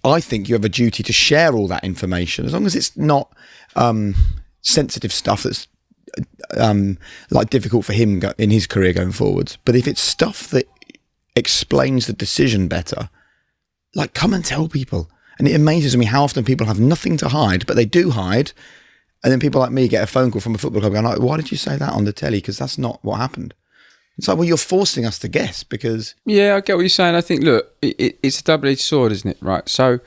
I think you have a duty to share all that information, as long as it's not sensitive stuff that's like difficult for him in his career going forwards. But if it's stuff that explains the decision better, like, come and tell people. And it amazes me how often people have nothing to hide, but they do hide. And then people like me get a phone call from a football club going, like, why did you say that on the telly? Because that's not what happened. It's like, well, you're forcing us to guess because... Yeah, I get what you're saying. I think, look, it's a double-edged sword, isn't it? Right, so...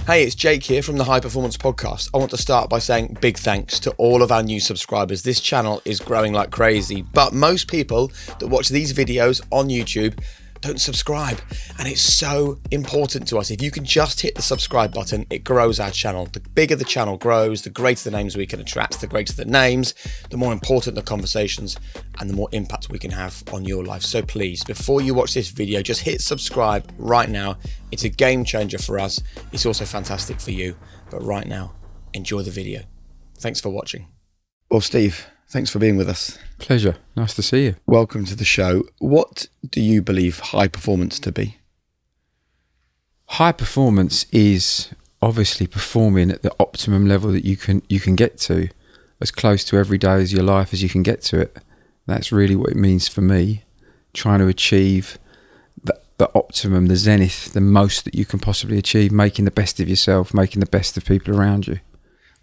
Hey, it's Jake here from the High Performance Podcast. I want to start by saying big thanks to all of our new subscribers. This channel is growing like crazy, but most people that watch these videos on YouTube don't subscribe, and it's so important to us. If you can just hit the subscribe button, it grows our channel. The bigger the channel grows, the greater the names we can attract. The greater the names, the more important the conversations, and the more impact we can have on your life. So please, before you watch this video, just hit subscribe right now. It's a game changer for us. It's also fantastic for you. But right now, enjoy the video. Thanks for watching. Well, Steve, thanks for being with us. Pleasure. Nice to see you. Welcome to the show. What do you believe high performance to be? High performance is obviously performing at the optimum level that you can get to, as close to every day as your life as you can get to it. That's really what it means for me, trying to achieve the optimum, the zenith, the most that you can possibly achieve, making the best of yourself, making the best of people around you.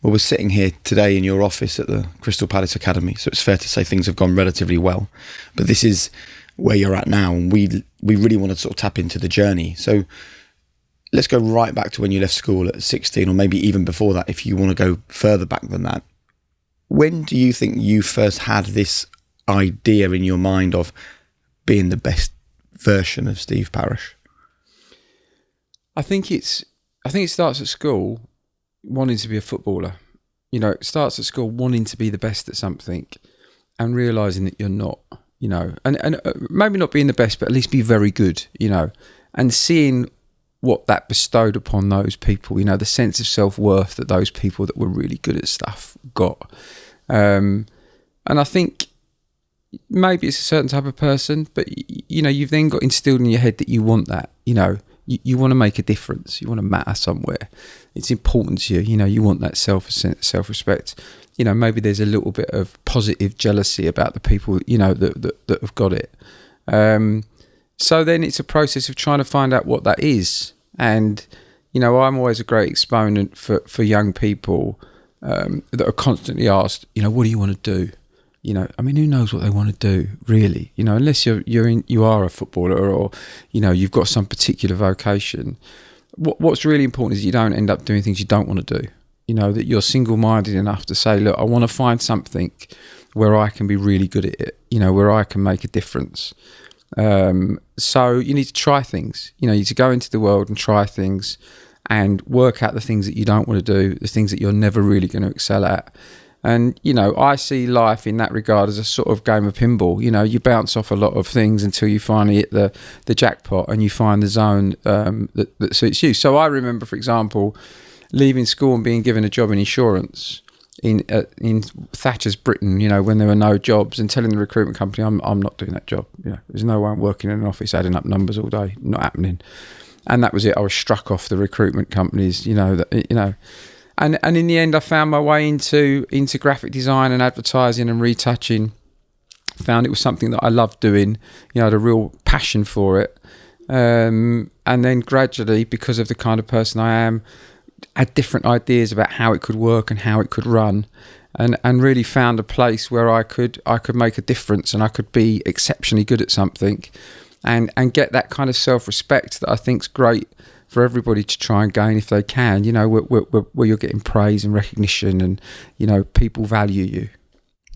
Well, we're sitting here today in your office at the Crystal Palace Academy, so it's fair to say things have gone relatively well. But this is where you're at now, and we really want to sort of tap into the journey. So let's go right back to when you left school at 16, or maybe even before that, if you want to go further back than that. When do you think you first had this idea in your mind of being the best version of Steve Parish? I think it starts at school, wanting to be a footballer. You know, it starts at school wanting to be the best at something and realising that you're not, you know, and maybe not being the best, but at least be very good, you know, and seeing what that bestowed upon those people, you know, the sense of self-worth that those people that were really good at stuff got. And I think maybe it's a certain type of person, but, you know, you've then got instilled in your head that you want that, you know, you want to make a difference, you want to matter somewhere. It's important to you, you know, you want that self-respect. You know, maybe there's a little bit of positive jealousy about the people, you know, that have got it. So then it's a process of trying to find out what that is. And, you know, I'm always a great exponent for young people that are constantly asked, you know, what do you want to do? You know, I mean, who knows what they want to do, really? You know, unless you are a footballer or, you know, you've got some particular vocation. What's really important is you don't end up doing things you don't want to do. You know, that you're single-minded enough to say, look, I want to find something where I can be really good at it, you know, where I can make a difference. So you need to try things. You know, you need to go into the world and try things and work out the things that you don't want to do, the things that you're never really going to excel at. And, you know, I see life in that regard as a sort of game of pinball. You know, you bounce off a lot of things until you finally hit the jackpot and you find the zone that suits you. So I remember, for example, leaving school and being given a job in insurance in Thatcher's Britain, you know, when there were no jobs, and telling the recruitment company, I'm not doing that job. You know, there's no one working in an office adding up numbers all day, not happening. And that was it. I was struck off the recruitment companies, you know, And in the end, I found my way into graphic design and advertising and retouching. Found it was something that I loved doing. You know, I had a real passion for it. And then gradually, because of the kind of person I am, had different ideas about how it could work and how it could run, and really found a place where I could make a difference and I could be exceptionally good at something, and get that kind of self-respect that I think's great for everybody to try and gain if they can, you know, where you're getting praise and recognition and, you know, people value you.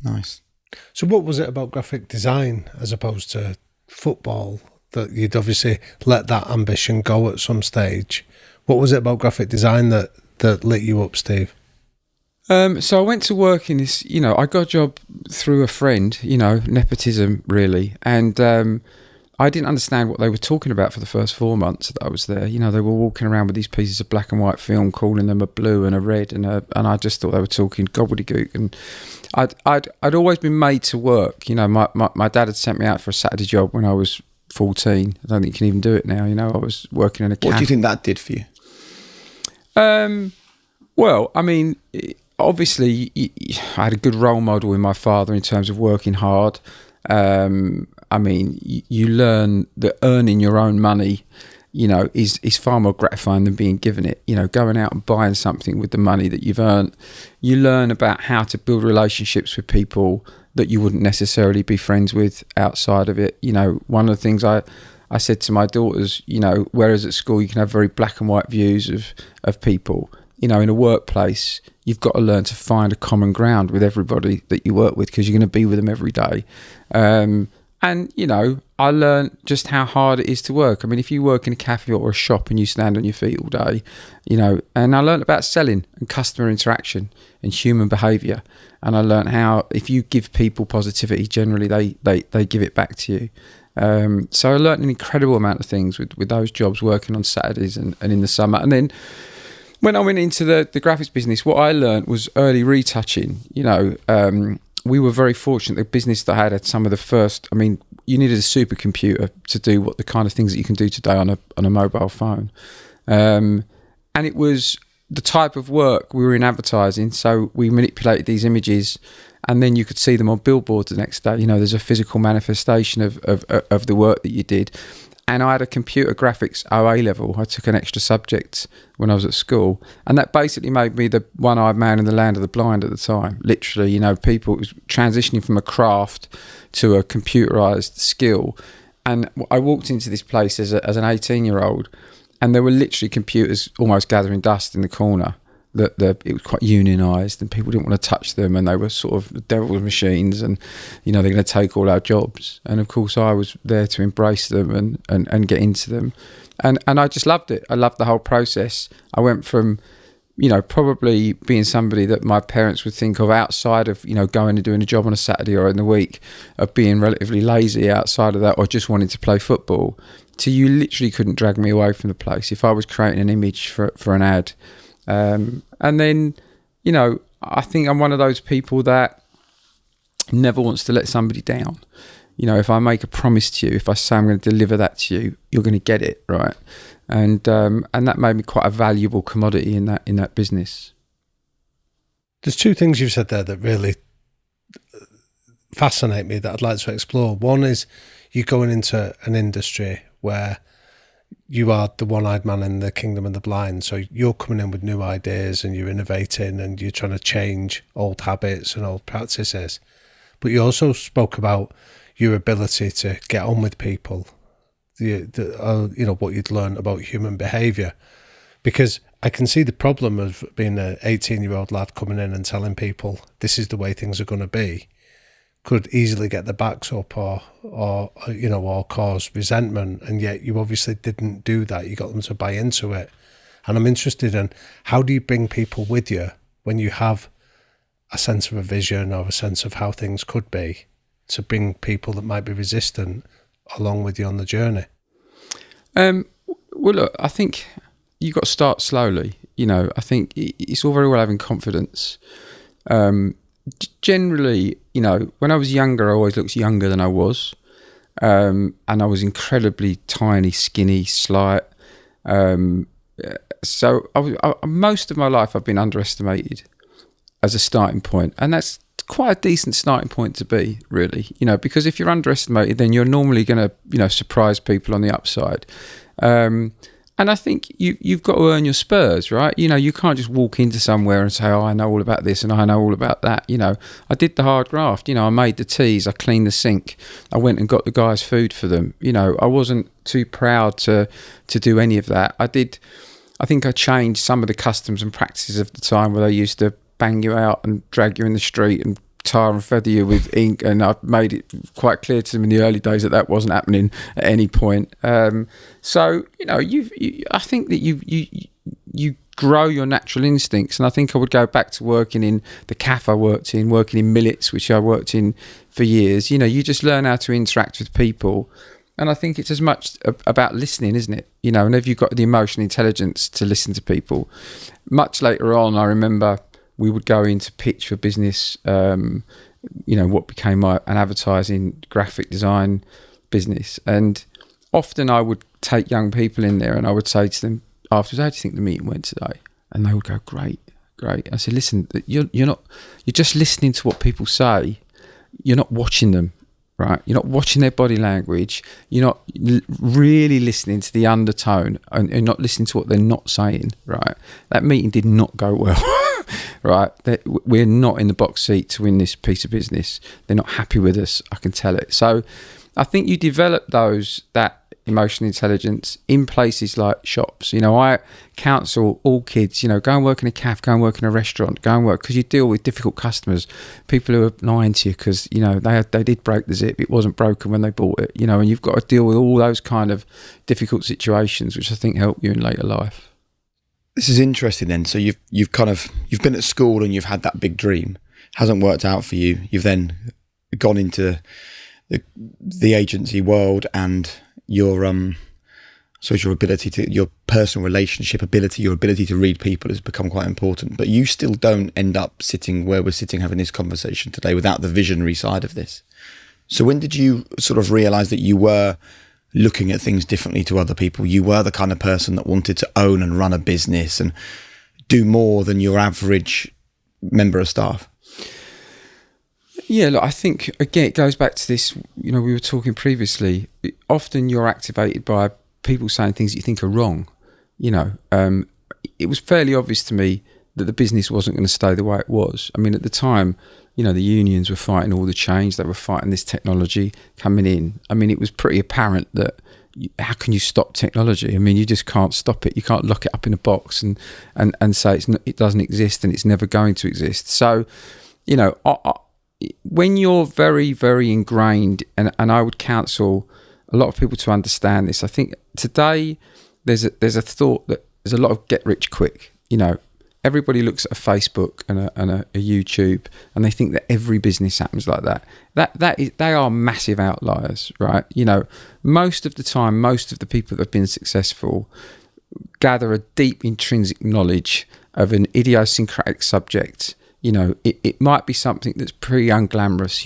Nice. So what was it about graphic design as opposed to football that you'd obviously let that ambition go at some stage? What was it about graphic design that lit you up, Steve? So I went to work in this, you know, I got a job through a friend, you know, nepotism really. And I didn't understand what they were talking about for the first 4 months that I was there. You know, they were walking around with these pieces of black and white film, calling them a blue and a red, and I just thought they were talking gobbledygook. And I'd always been made to work. You know, my dad had sent me out for a Saturday job when I was 14. I don't think you can even do it now. You know, I was working in a What do you think that did for you? Well, I mean, obviously, I had a good role model in my father in terms of working hard. I mean, you learn that earning your own money, is far more gratifying than being given it. Going out and buying something with the money that you've earned. You learn about how to build relationships with people that you wouldn't necessarily be friends with outside of it. One of the things I said to my daughters, whereas at school you can have very black and white views of people, in a workplace, you've got to learn to find a common ground with everybody that you work with, because you're going to be with them every day. And, I learned just how hard it is to work. I mean, if you work in a cafe or a shop and you stand on your feet all day, and I learned about selling and customer interaction and human behaviour. And I learned how if you give people positivity, generally they give it back to you. So I learned an incredible amount of things with those jobs, working on Saturdays and in the summer. And then when I went into the graphics business, what I learned was early retouching. We were very fortunate. The business that I had some of the first, I mean, you needed a supercomputer to do what the kind of things that you can do today on a mobile phone. And it was the type of work. We were in advertising, so we manipulated these images and then you could see them on billboards the next day. There's a physical manifestation of the work that you did. And I had a computer graphics OA level. I took an extra subject when I was at school. And that basically made me the one-eyed man in the land of the blind at the time. Literally, people, it was transitioning from a craft to a computerized skill. And I walked into this place as an 18-year-old, and there were literally computers almost gathering dust in the corner. It was quite unionised, and people didn't want to touch them, and they were sort of the devil's machines, and they're going to take all our jobs. And of course I was there to embrace them and get into them, and I just loved it. I loved the whole process. I went from probably being somebody that my parents would think of outside of going and doing a job on a Saturday or in the week, of being relatively lazy outside of that, or just wanting to play football, to you literally couldn't drag me away from the place if I was creating an image for an ad. And then, I think I'm one of those people that never wants to let somebody down. If I make a promise to you, if I say I'm going to deliver that to you, you're going to get it, right? And that made me quite a valuable commodity in that business. There's two things you've said there that really fascinate me that I'd like to explore. One is you're going into an industry where you are the one-eyed man in the kingdom of the blind. So you're coming in with new ideas and you're innovating and you're trying to change old habits and old practices. But you also spoke about your ability to get on with people, what you'd learned about human behaviour. Because I can see the problem of being an 18-year-old lad coming in and telling people this is the way things are going to be could easily get their backs up or cause resentment. And yet you obviously didn't do that. You got them to buy into it. And I'm interested in, how do you bring people with you when you have a sense of a vision or a sense of how things could be, to bring people that might be resistant along with you on the journey? Well, look, I think you've got to start slowly. I think it's all very well having confidence. Generally, when I was younger, I always looked younger than I was. And I was incredibly tiny, skinny, slight. So most of my life I've been underestimated as a starting point. And that's quite a decent starting point to be, really. Because if you're underestimated, then you're normally going to, surprise people on the upside. And I think you've got to earn your spurs, right? You can't just walk into somewhere and say, oh, I know all about this and I know all about that. I did the hard graft. I made the teas, I cleaned the sink, I went and got the guys food for them. I wasn't too proud to do any of that. I think I changed some of the customs and practices of the time where they used to bang you out and drag you in the street and tar and feather you with ink, and I've made it quite clear to them in the early days that wasn't happening at any point. So I think that you grow your natural instincts, and I think I would go back to working in the cafe I worked in, working in millets, which I worked in for years. You just learn how to interact with people, and I think it's as much about listening, isn't it? And if you've got the emotional intelligence to listen to people. Much later on, I remember we would go into pitch for business, what became an advertising graphic design business. And often I would take young people in there and I would say to them afterwards, how do you think the meeting went today? And they would go, great. I said, listen, you're just listening to what people say. You're not watching them, right? You're not watching their body language. You're not really listening to the undertone, and you're not listening to what they're not saying, right? That meeting did not go well, right? We're not in the box seat to win this piece of business. They're not happy with us. I can tell it. So I think you develop that emotional intelligence in places like shops. I counsel all kids, go and work in a cafe, go and work in a restaurant, go and work, because you deal with difficult customers, people who are lying to you because, they did break the zip, it wasn't broken when they bought it, and you've got to deal with all those kind of difficult situations, which I think help you in later life. This is interesting then. So you've been at school and you've had that big dream, hasn't worked out for you. You've then gone into the agency world, and your ability to, your personal relationship ability, your ability to read people has become quite important. But you still don't end up sitting where we're sitting having this conversation today without the visionary side of this. So when did you sort of realise that you were looking at things differently to other people? You were the kind of person that wanted to own and run a business and do more than your average member of staff. Yeah, look, I think, again, it goes back to this, we were talking previously. Often you're activated by people saying things that you think are wrong. It was fairly obvious to me that the business wasn't going to stay the way it was. I mean, at the time, the unions were fighting all the change. They were fighting this technology coming in. I mean, it was pretty apparent that how can you stop technology? I mean, you just can't stop it. You can't lock it up in a box and say it doesn't exist and it's never going to exist. So, when you're very, very ingrained, and I would counsel a lot of people to understand this. I think today there's a thought that there's a lot of get rich quick. Everybody looks at a Facebook and a YouTube, and they think that every business happens like that. They are massive outliers, right? Most of the time, most of the people that have been successful gather a deep intrinsic knowledge of an idiosyncratic subject. It might be something that's pretty unglamorous,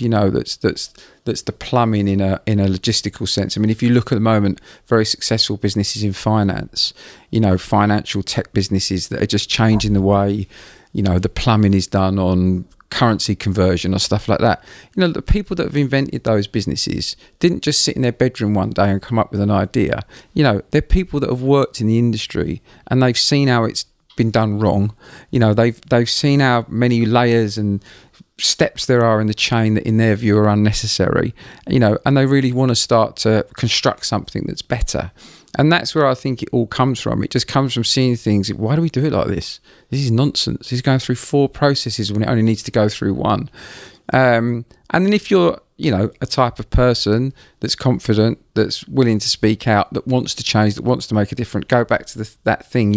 that's the plumbing in a logistical sense. I mean, if you look at the moment, very successful businesses in finance, financial tech businesses that are just changing the way, the plumbing is done on currency conversion or stuff like that. The people that have invented those businesses didn't just sit in their bedroom one day and come up with an idea. They're people that have worked in the industry and they've seen how it's been done wrong. They've seen how many layers and steps there are in the chain that in their view are unnecessary, and they really want to start to construct something that's better. And that's where I think it all comes from. It just comes from seeing things. Why do we do it like this? This is nonsense. He's going through 4 processes when it only needs to go through 1. And then if you're a type of person that's confident, that's willing to speak out, that wants to change, that wants to make a difference, go back to that thing,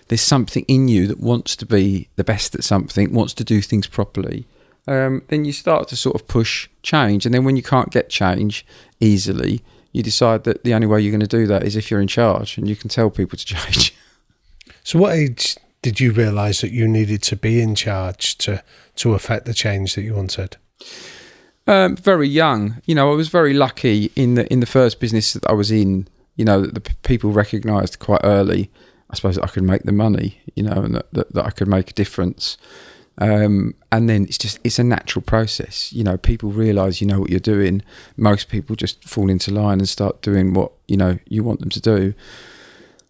there's something in you that wants to be the best at something, wants to do things properly, then you start to sort of push change. And then when you can't get change easily, you decide that the only way you're going to do that is if you're in charge and you can tell people to change. So what age did you realise that you needed to be in charge to affect the change that you wanted? Very young. I was very lucky in the first business that I was in, that the people recognised quite early, I suppose, that I could make the money, and that I could make a difference. And then it's a natural process. People realise what you're doing. Most people just fall into line and start doing what you want them to do.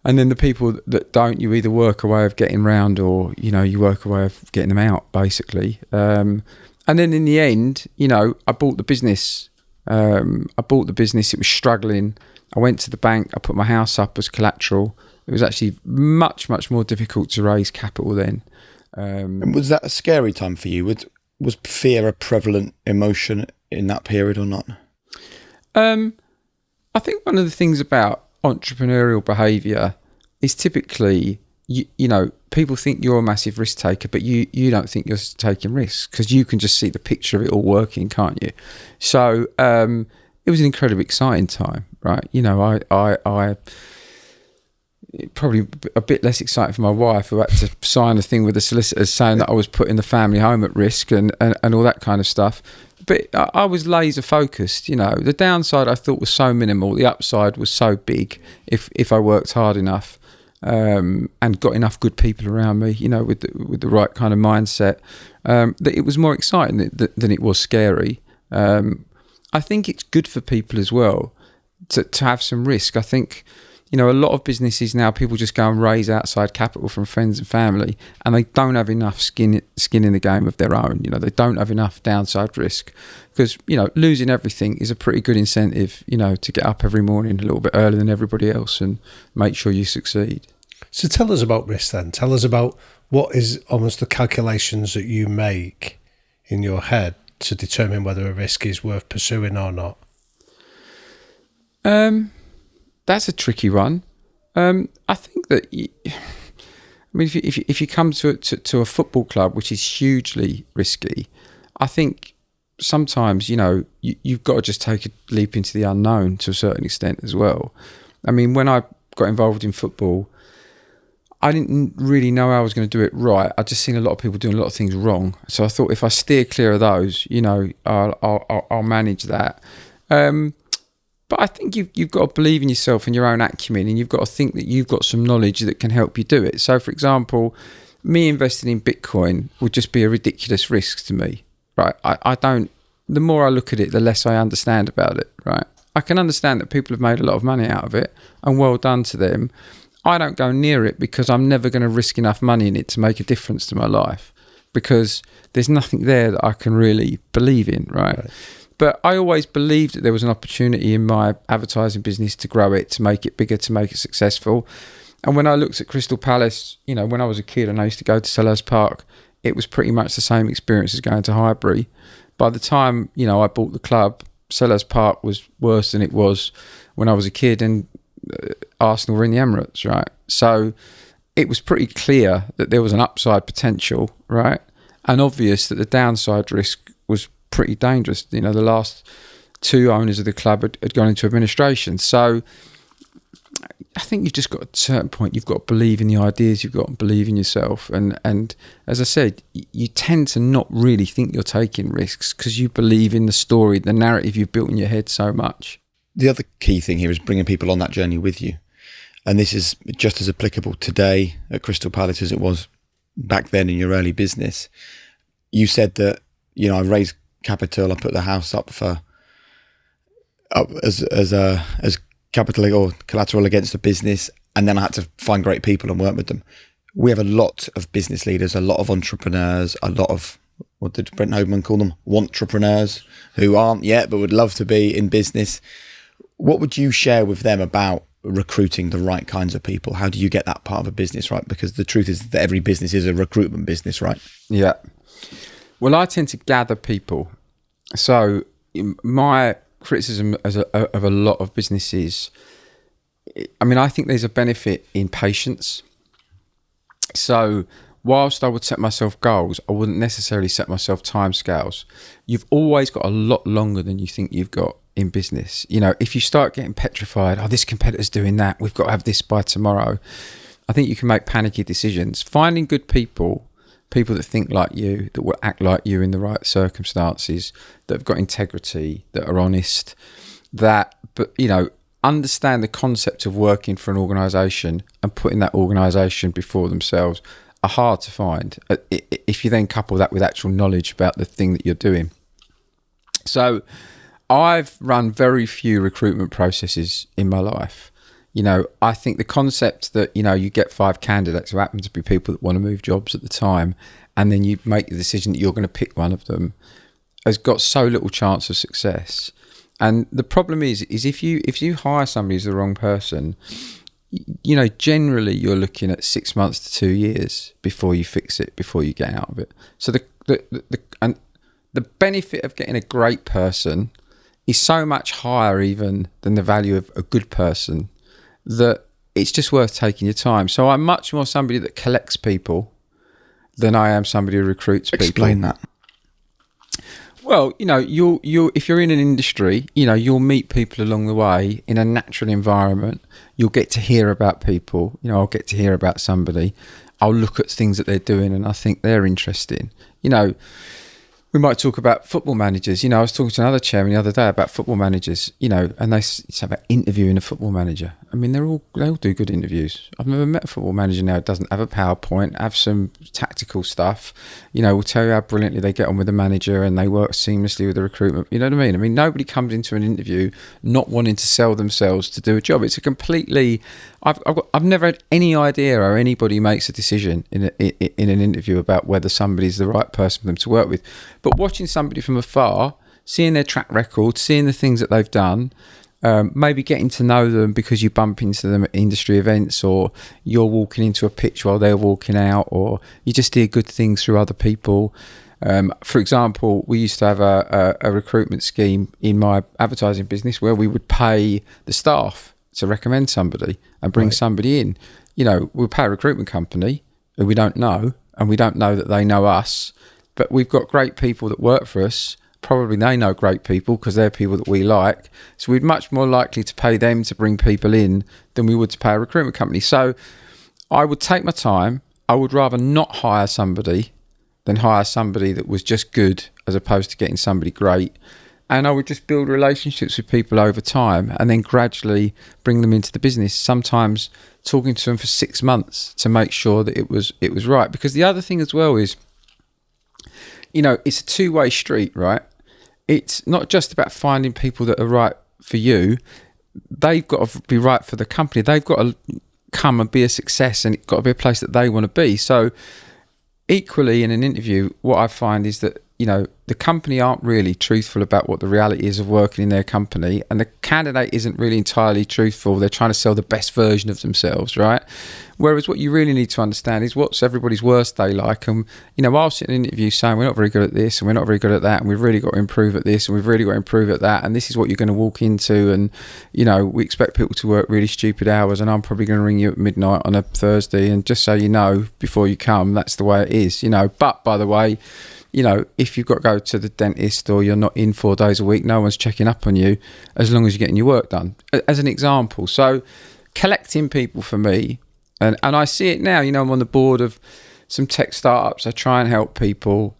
And then the people that don't, you either work a way of getting round or you work a way of getting them out, basically. And then in the end, I bought the business. It was struggling. I went to the bank. I put my house up as collateral. It was actually much, much more difficult to raise capital then. And was that a scary time for you? Was fear a prevalent emotion in that period or not? I think one of the things about entrepreneurial behaviour is typically, people think you're a massive risk taker, but you don't think you're taking risks because you can just see the picture of it all working, can't you? So it was an incredibly exciting time, right? I probably a bit less exciting for my wife, who had to sign a thing with the solicitors saying that I was putting the family home at risk and all that kind of stuff. But I was laser focused. The downside I thought was so minimal. The upside was so big if I worked hard enough. and got enough good people around me, with the right kind of mindset, that it was more exciting than it was scary. I think it's good for people as well to have some risk. I think, a lot of businesses now, people just go and raise outside capital from friends and family, and they don't have enough skin in the game of their own. They don't have enough downside risk, because, losing everything is a pretty good incentive, to get up every morning a little bit earlier than everybody else and make sure you succeed. So tell us about risk then. Tell us about what is almost the calculations that you make in your head to determine whether a risk is worth pursuing or not. That's a tricky one. I think that, if you come to a football club, which is hugely risky, I think sometimes, you've got to just take a leap into the unknown to a certain extent as well. I mean, when I got involved in football, I didn't really know how I was going to do it right. I just seen a lot of people doing a lot of things wrong. So I thought, if I steer clear of those, I'll manage that. But I think you've got to believe in yourself and your own acumen, and you've got to think that you've got some knowledge that can help you do it. So, for example, me investing in Bitcoin would just be a ridiculous risk to me, right? I don't. The more I look at it, the less I understand about it, right? I can understand that people have made a lot of money out of it, and well done to them. I don't go near it because I'm never going to risk enough money in it to make a difference to my life, because there's nothing there that I can really believe in, right? But I always believed that there was an opportunity in my advertising business to grow it, to make it bigger, to make it successful. And when I looked at Crystal Palace, when I was a kid and I used to go to Selhurst Park, it was pretty much the same experience as going to Highbury. By the time, I bought the club, Selhurst Park was worse than it was when I was a kid, and Arsenal were in the Emirates, right? So it was pretty clear that there was an upside potential, right? And obvious that the downside risk was pretty dangerous. The last two owners of the club had gone into administration. So I think you've just got, at a certain point, you've got to believe in the ideas, you've got to believe in yourself. And as I said, you tend to not really think you're taking risks because you believe in the story, the narrative you've built in your head so much. The other key thing here is bringing people on that journey with you. And this is just as applicable today at Crystal Palace as it was back then in your early business. You said that, I raised capital, I put the house up as capital or collateral against the business, and then I had to find great people and work with them. We have a lot of business leaders, a lot of entrepreneurs, a lot of, what did Brent Hoberman call them? Wantrepreneurs, who aren't yet but would love to be in business. What would you share with them about recruiting the right kinds of people? How do you get that part of a business right? Because the truth is that every business is a recruitment business, right? Yeah. Well, I tend to gather people. So my criticism of a lot of businesses, I think there's a benefit in patience. So whilst I would set myself goals, I wouldn't necessarily set myself timescales. You've always got a lot longer than you think you've got in business. If you start getting petrified, this competitor's doing that, we've got to have this by tomorrow, I think you can make panicky decisions. Finding good people that think like you, that will act like you in the right circumstances, that have got integrity, that are honest, understand the concept of working for an organisation and putting that organisation before themselves are hard to find if you then couple that with actual knowledge about the thing that you're doing. So I've run very few recruitment processes in my life. I think the concept that, you get 5 candidates who happen to be people that want to move jobs at the time, and then you make the decision that you're going to pick one of them, has got so little chance of success. And the problem is if you hire somebody who's the wrong person, generally you're looking at 6 months to 2 years before you fix it, before you get out of it. So the benefit of getting a great person is so much higher even than the value of a good person, that it's just worth taking your time. So I'm much more somebody that collects people than I am somebody who recruits people. Explain that. Well, you'll if you're in an industry, you'll meet people along the way in a natural environment. You'll get to hear about people. I'll get to hear about somebody. I'll look at things that they're doing and I think they're interesting. We might talk about football managers. I was talking to another chairman the other day about football managers, and they say about interviewing a football manager. I mean, they all do good interviews. I've never met a football manager now who doesn't have a PowerPoint, have some tactical stuff. Will tell you how brilliantly they get on with the manager and they work seamlessly with the recruitment. You know what I mean? I mean, nobody comes into an interview not wanting to sell themselves to do a job. It's a completely. I've never had any idea how anybody makes a decision in an interview about whether somebody's the right person for them to work with. But watching somebody from afar, seeing their track record, seeing the things that they've done. Maybe getting to know them because you bump into them at industry events, or you're walking into a pitch while they're walking out, or you just hear good things through other people. For example, we used to have a recruitment scheme in my advertising business where we would pay the staff to recommend somebody and bring somebody in. We'll pay a recruitment company who we don't know, and we don't know that they know us, but we've got great people that work for us. Probably they know great people because they're people that we like. So we'd much more likely to pay them to bring people in than we would to pay a recruitment company. So I would take my time. I would rather not hire somebody than hire somebody that was just good as opposed to getting somebody great. And I would just build relationships with people over time and then gradually bring them into the business, sometimes talking to them for 6 months to make sure that it was right. Because the other thing as well is, it's a two-way street, right? It's not just about finding people that are right for you. They've got to be right for the company. They've got to come and be a success, and it's got to be a place that they want to be. So equally in an interview, what I find is that, the company aren't really truthful about what the reality is of working in their company, and the candidate isn't really entirely truthful. They're trying to sell the best version of themselves, right? Whereas what you really need to understand is what's everybody's worst day like. And, I'll sit in an interview saying we're not very good at this and we're not very good at that, and we've really got to improve at this and we've really got to improve at that, and this is what you're going to walk into, and, we expect people to work really stupid hours, and I'm probably going to ring you at midnight on a Thursday, and just so you know before you come, that's the way it is, But by the way, if you've got to go to the dentist or you're not in 4 days a week, no one's checking up on you as long as you're getting your work done, as an example. So collecting people for me, and I see it now, I'm on the board of some tech startups. I try and help people.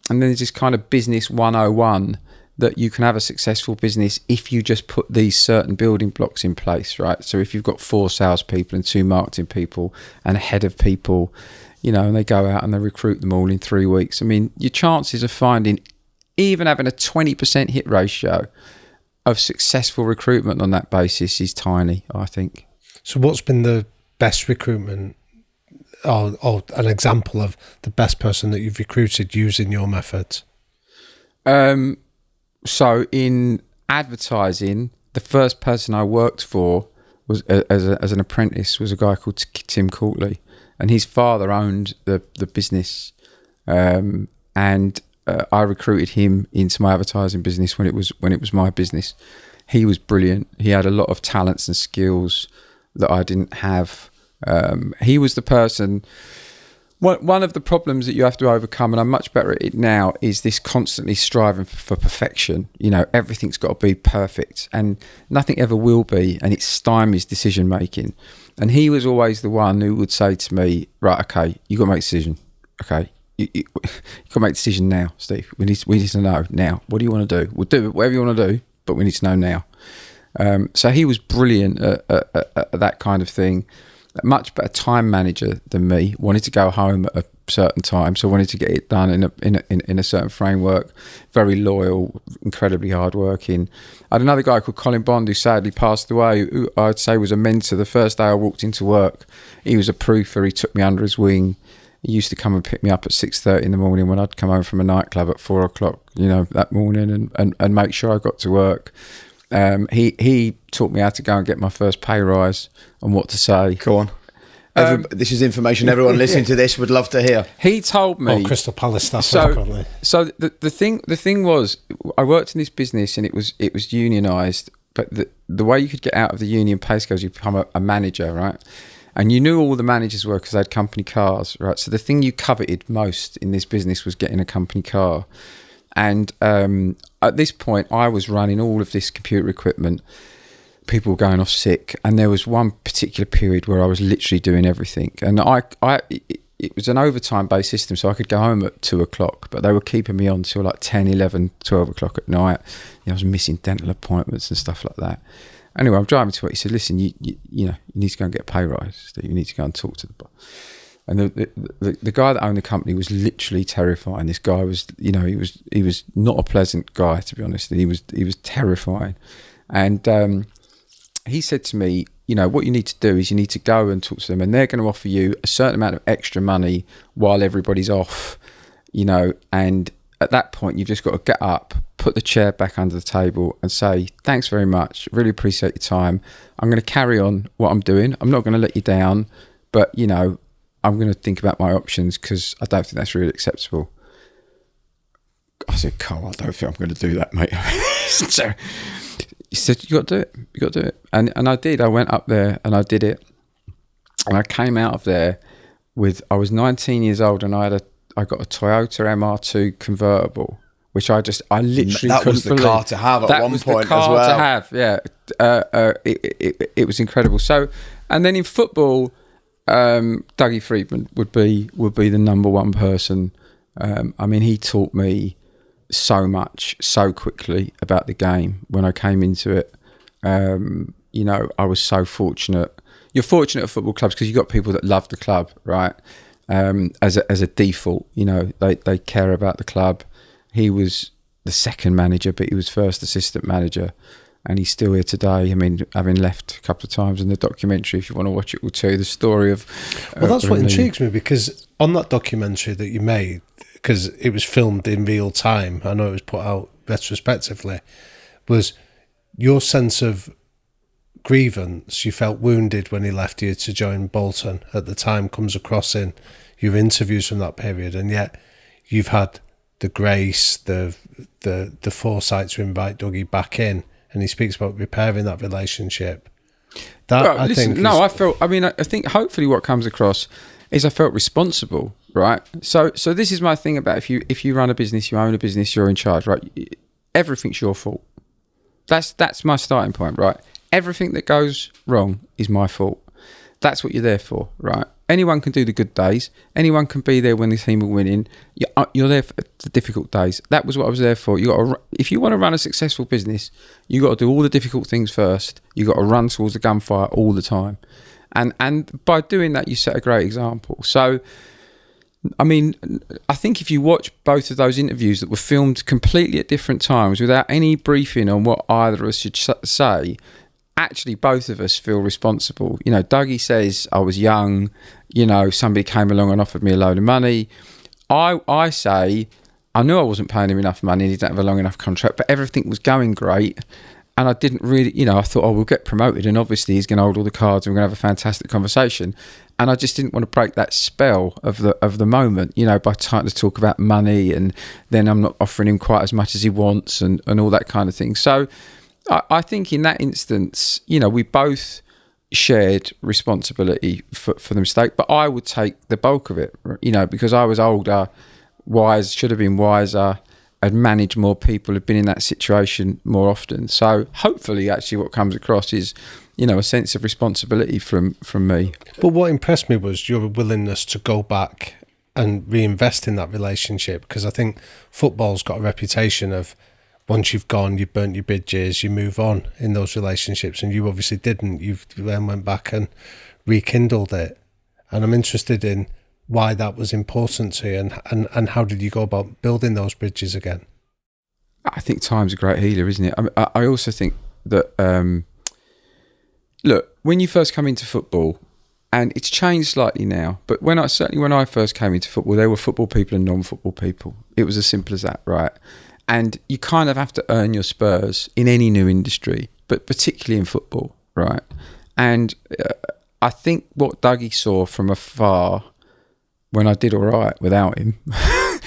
And then there's this kind of business 101 that you can have a successful business if you just put these certain building blocks in place, right? So if you've got 4 salespeople and 2 marketing people and a head of people, and they go out and they recruit them all in 3 weeks. I mean, your chances of finding, even having a 20% hit ratio of successful recruitment on that basis is tiny, I think. So what's been the best recruitment or an example of the best person that you've recruited using your methods? So in advertising, the first person I worked for was as an apprentice was a guy called Tim Courtley. And his father owned the business, and I recruited him into my advertising business when it was my business. He was brilliant. He had a lot of talents and skills that I didn't have. He was the person. One of the problems that you have to overcome, and I'm much better at it now, is this constantly striving for perfection. Everything's got to be perfect, and nothing ever will be, and it stymies decision making. And he was always the one who would say to me, right, okay, you got to make a decision. Okay, you got to make a decision now, Steve. We need to know now. What do you want to do? We'll do whatever you want to do, but we need to know now. So he was brilliant at that kind of thing. A much better time manager than me. Wanted to go home at a certain time, so wanted to get it done in a certain framework. Very loyal, incredibly hardworking. I had another guy called Colin Bond who sadly passed away, who I'd say was a mentor. The first day I walked into work, he was a proofer. He took me under his wing. He used to come and pick me up at 6:30 in the morning when I'd come home from a nightclub at 4 o'clock, that morning, and make sure I got to work. He taught me how to go and get my first pay rise and what to say. Go on. This is information everyone listening to this would love to hear. He told me. Crystal Palace stuff. So the thing was, I worked in this business and it was unionised, but the way you could get out of the union pay scales, you become a manager, right? And you knew all the managers were because they had company cars, right? So the thing you coveted most in this business was getting a company car. And at this point, I was running all of this computer equipment. People were going off sick, and there was one particular period where I was literally doing everything. And it was an overtime-based system, so I could go home at 2 o'clock, but they were keeping me on till like 10, 11, 12 o'clock at night. I was missing dental appointments and stuff like that. Anyway, I'm driving to it. He said, listen, you need to go and get a pay rise, Steve. You need to go and talk to the boss. And the guy that owned the company was literally terrifying. This guy was, he was not a pleasant guy, to be honest. He was terrifying. And he said to me, what you need to do is you need to go and talk to them, and they're going to offer you a certain amount of extra money while everybody's off, and at that point, you've just got to get up, put the chair back under the table and say, thanks very much. Really appreciate your time. I'm going to carry on what I'm doing. I'm not going to let you down, but, I'm going to think about my options because I don't think that's really acceptable. I said, Carl, I don't think I'm going to do that, mate. So he said, you got to do it. You got to do it. And I did. I went up there and I did it. And I came out of there I was 19 years old and I got a Toyota MR2 convertible, which I literally that couldn't was the believe. car to have at one point as well. That was the car to have, yeah. It was incredible. So, and then in football, Dougie Freedman would be the number one person. He taught me so much so quickly about the game when I came into it. I was so fortunate. You're fortunate at football clubs because you've got people that love the club, right? As a default, they care about the club. He was the second manager, but he was first assistant manager, and he's still here today. Having left a couple of times in the documentary, if you want to watch it, we'll tell you the story of. Well, that's what intrigues me, because on that documentary that you made, because it was filmed in real time, I know it was put out retrospectively, was your sense of grievance. You felt wounded when he left you to join Bolton at the time, comes across in your interviews from that period, and yet you've had the grace, the foresight to invite Dougie back in, and he speaks about repairing that relationship. I think hopefully what comes across is I felt responsible, right? So this is my thing about if you run a business, you own a business, you're in charge, right? Everything's your fault. That's my starting point, right? Everything that goes wrong is my fault. That's what you're there for, right? Anyone can do the good days. Anyone can be there when the team are winning. You're there for the difficult days. That was what I was there for. If you want to run a successful business, you got to do all the difficult things first. You got to run towards the gunfire all the time, and by doing that, you set a great example. So, I think if you watch both of those interviews that were filmed completely at different times without any briefing on what either of us should say, actually both of us feel responsible. Dougie says I was young, somebody came along and offered me a load of money. I say I knew I wasn't paying him enough money and he didn't have a long enough contract, but everything was going great. And I didn't really, I thought, we'll get promoted and obviously he's going to hold all the cards and we're going to have a fantastic conversation. And I just didn't want to break that spell of the moment, by trying to talk about money, and then I'm not offering him quite as much as he wants and all that kind of thing. So I think in that instance, we both shared responsibility for the mistake, but I would take the bulk of it, because I was older, should have been wiser, I'd managed more people, had been in that situation more often. So hopefully actually what comes across is, a sense of responsibility from me. But what impressed me was your willingness to go back and reinvest in that relationship, because I think football's got a reputation of, once you've gone, you've burnt your bridges, you move on in those relationships, and you obviously didn't. You then went back and rekindled it. And I'm interested in why that was important to you, and how did you go about building those bridges again? I think time's a great healer, isn't it? I also think that, look, when you first come into football, and it's changed slightly now, but when I first came into football, there were football people and non-football people. It was as simple as that, right? And you kind of have to earn your spurs in any new industry, but particularly in football, right? And I think what Dougie saw from afar, when I did all right without him, I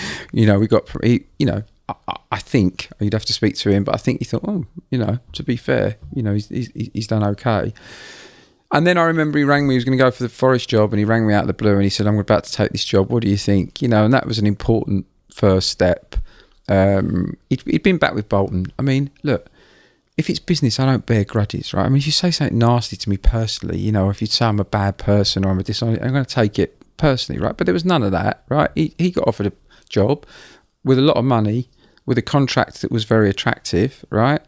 think you'd have to speak to him, but I think he thought, to be fair, he's done okay. And then I remember he rang me, he was going to go for the Forest job, and he rang me out of the blue and he said, I'm about to take this job, what do you think? And that was an important first step. He'd been back with Bolton. Look, if it's business, I don't bear grudges, right? If you say something nasty to me personally, if you say I'm a bad person or I'm a dishonest, I'm going to take it personally, right? But there was none of that, right? He got offered a job with a lot of money, with a contract that was very attractive, right?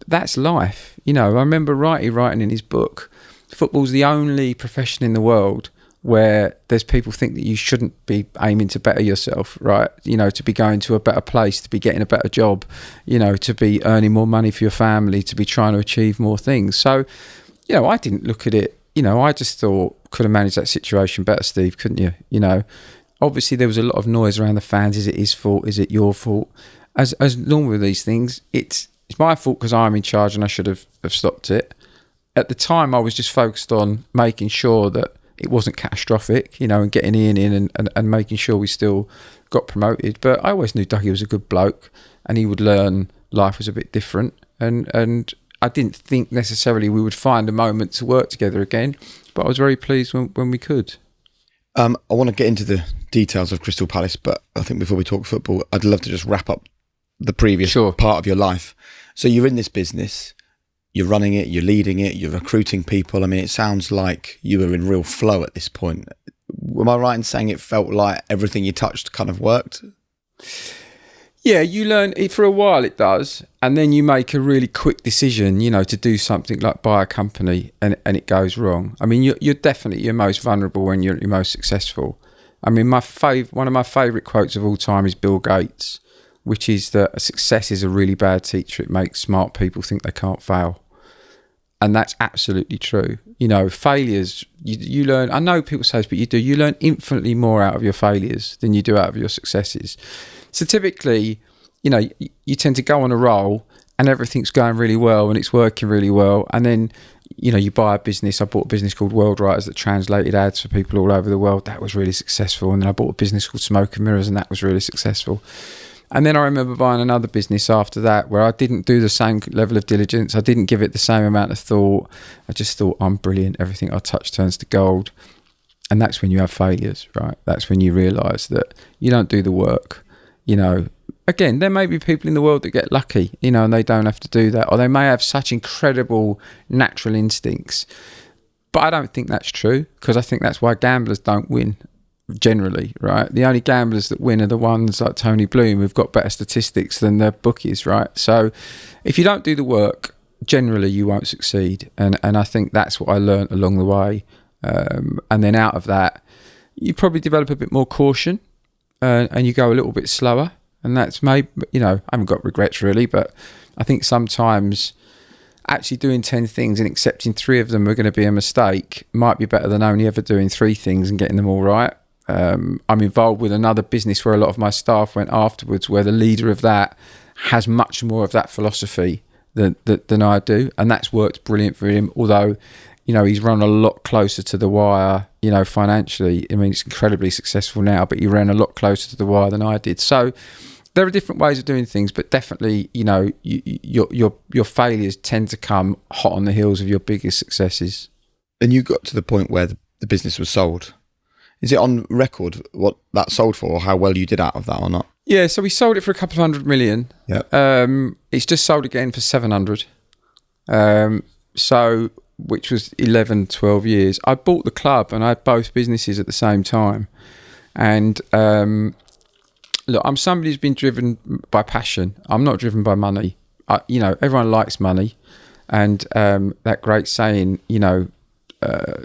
that's life. You know, I remember writing in his book, football's the only profession in the world where there's people think that you shouldn't be aiming to better yourself, right? You know, to be going to a better place, to be getting a better job, you know, to be earning more money for your family, to be trying to achieve more things. So, you know, I didn't look at it, you know, I just thought, could have managed that situation better, Steve, couldn't you? You know, obviously there was a lot of noise around the fans. Is it his fault? Is it your fault? As normal with these things, it's my fault because I'm in charge and I should have stopped it. At the time, I was just focused on making sure that it wasn't catastrophic, you know, and getting Ian in and making sure we still got promoted. But I always knew Dougie was a good bloke and he would learn life was a bit different. And I didn't think necessarily we would find a moment to work together again, but I was very pleased when we could. I want to get into the details of Crystal Palace, but I think before we talk football, I'd love to just wrap up the previous part of your life. So you're in this business, you're running it, you're leading it, you're recruiting people. I mean, it sounds like you were in real flow at this point. Am I right in saying it felt like everything you touched kind of worked? Yeah, you learn it for a while, it does. And then you make a really quick decision, you know, to do something like buy a company and it goes wrong. I mean, you're definitely your most vulnerable when you're your most successful. I mean, one of my favourite quotes of all time is Bill Gates, which is that success is a really bad teacher. It makes smart people think they can't fail. And that's absolutely true. You know, failures, you learn, I know people say this, but you do, you learn infinitely more out of your failures than you do out of your successes. So typically, you know, you tend to go on a roll and everything's going really well and it's working really well. And then, you know, you buy a business. I bought a business called World Writers that translated ads for people all over the world. That was really successful. And then I bought a business called Smoke and Mirrors and that was really successful. And then I remember buying another business after that where I didn't do the same level of diligence. I didn't give it the same amount of thought. I just thought, I'm brilliant. Everything I touch turns to gold. And that's when you have failures, right? That's when you realise that you don't do the work. You know, again, there may be people in the world that get lucky, you know, and they don't have to do that. Or they may have such incredible natural instincts. But I don't think that's true because I think that's why gamblers don't win. Generally, right? The only gamblers that win are the ones like Tony Bloom who've got better statistics than their bookies, right? So if you don't do the work, generally you won't succeed. And I think that's what I learned along the way. And then out of that, you probably develop a bit more caution and you go a little bit slower. And that's maybe, you know, I haven't got regrets really, but I think sometimes actually doing 10 things and accepting 3 of them are going to be a mistake might be better than only ever doing 3 things and getting them all right. I'm involved with another business where a lot of my staff went afterwards, where the leader of that has much more of that philosophy than I do, and that's worked brilliant for him. Although, you know, he's run a lot closer to the wire, you know, financially. I mean, it's incredibly successful now, but he ran a lot closer to the wire than I did. So there are different ways of doing things, but definitely, you know, your failures tend to come hot on the heels of your biggest successes. And you got to the point where the business was sold. Is it on record what that sold for, or how well you did out of that or not? Yeah, so we sold it for a couple of 100 million. Yeah. It's just sold again for 700. So, which was 11, 12 years. I bought the club and I had both businesses at the same time. And look, I'm somebody who's been driven by passion. I'm not driven by money. You know, everyone likes money. And that great saying, you know,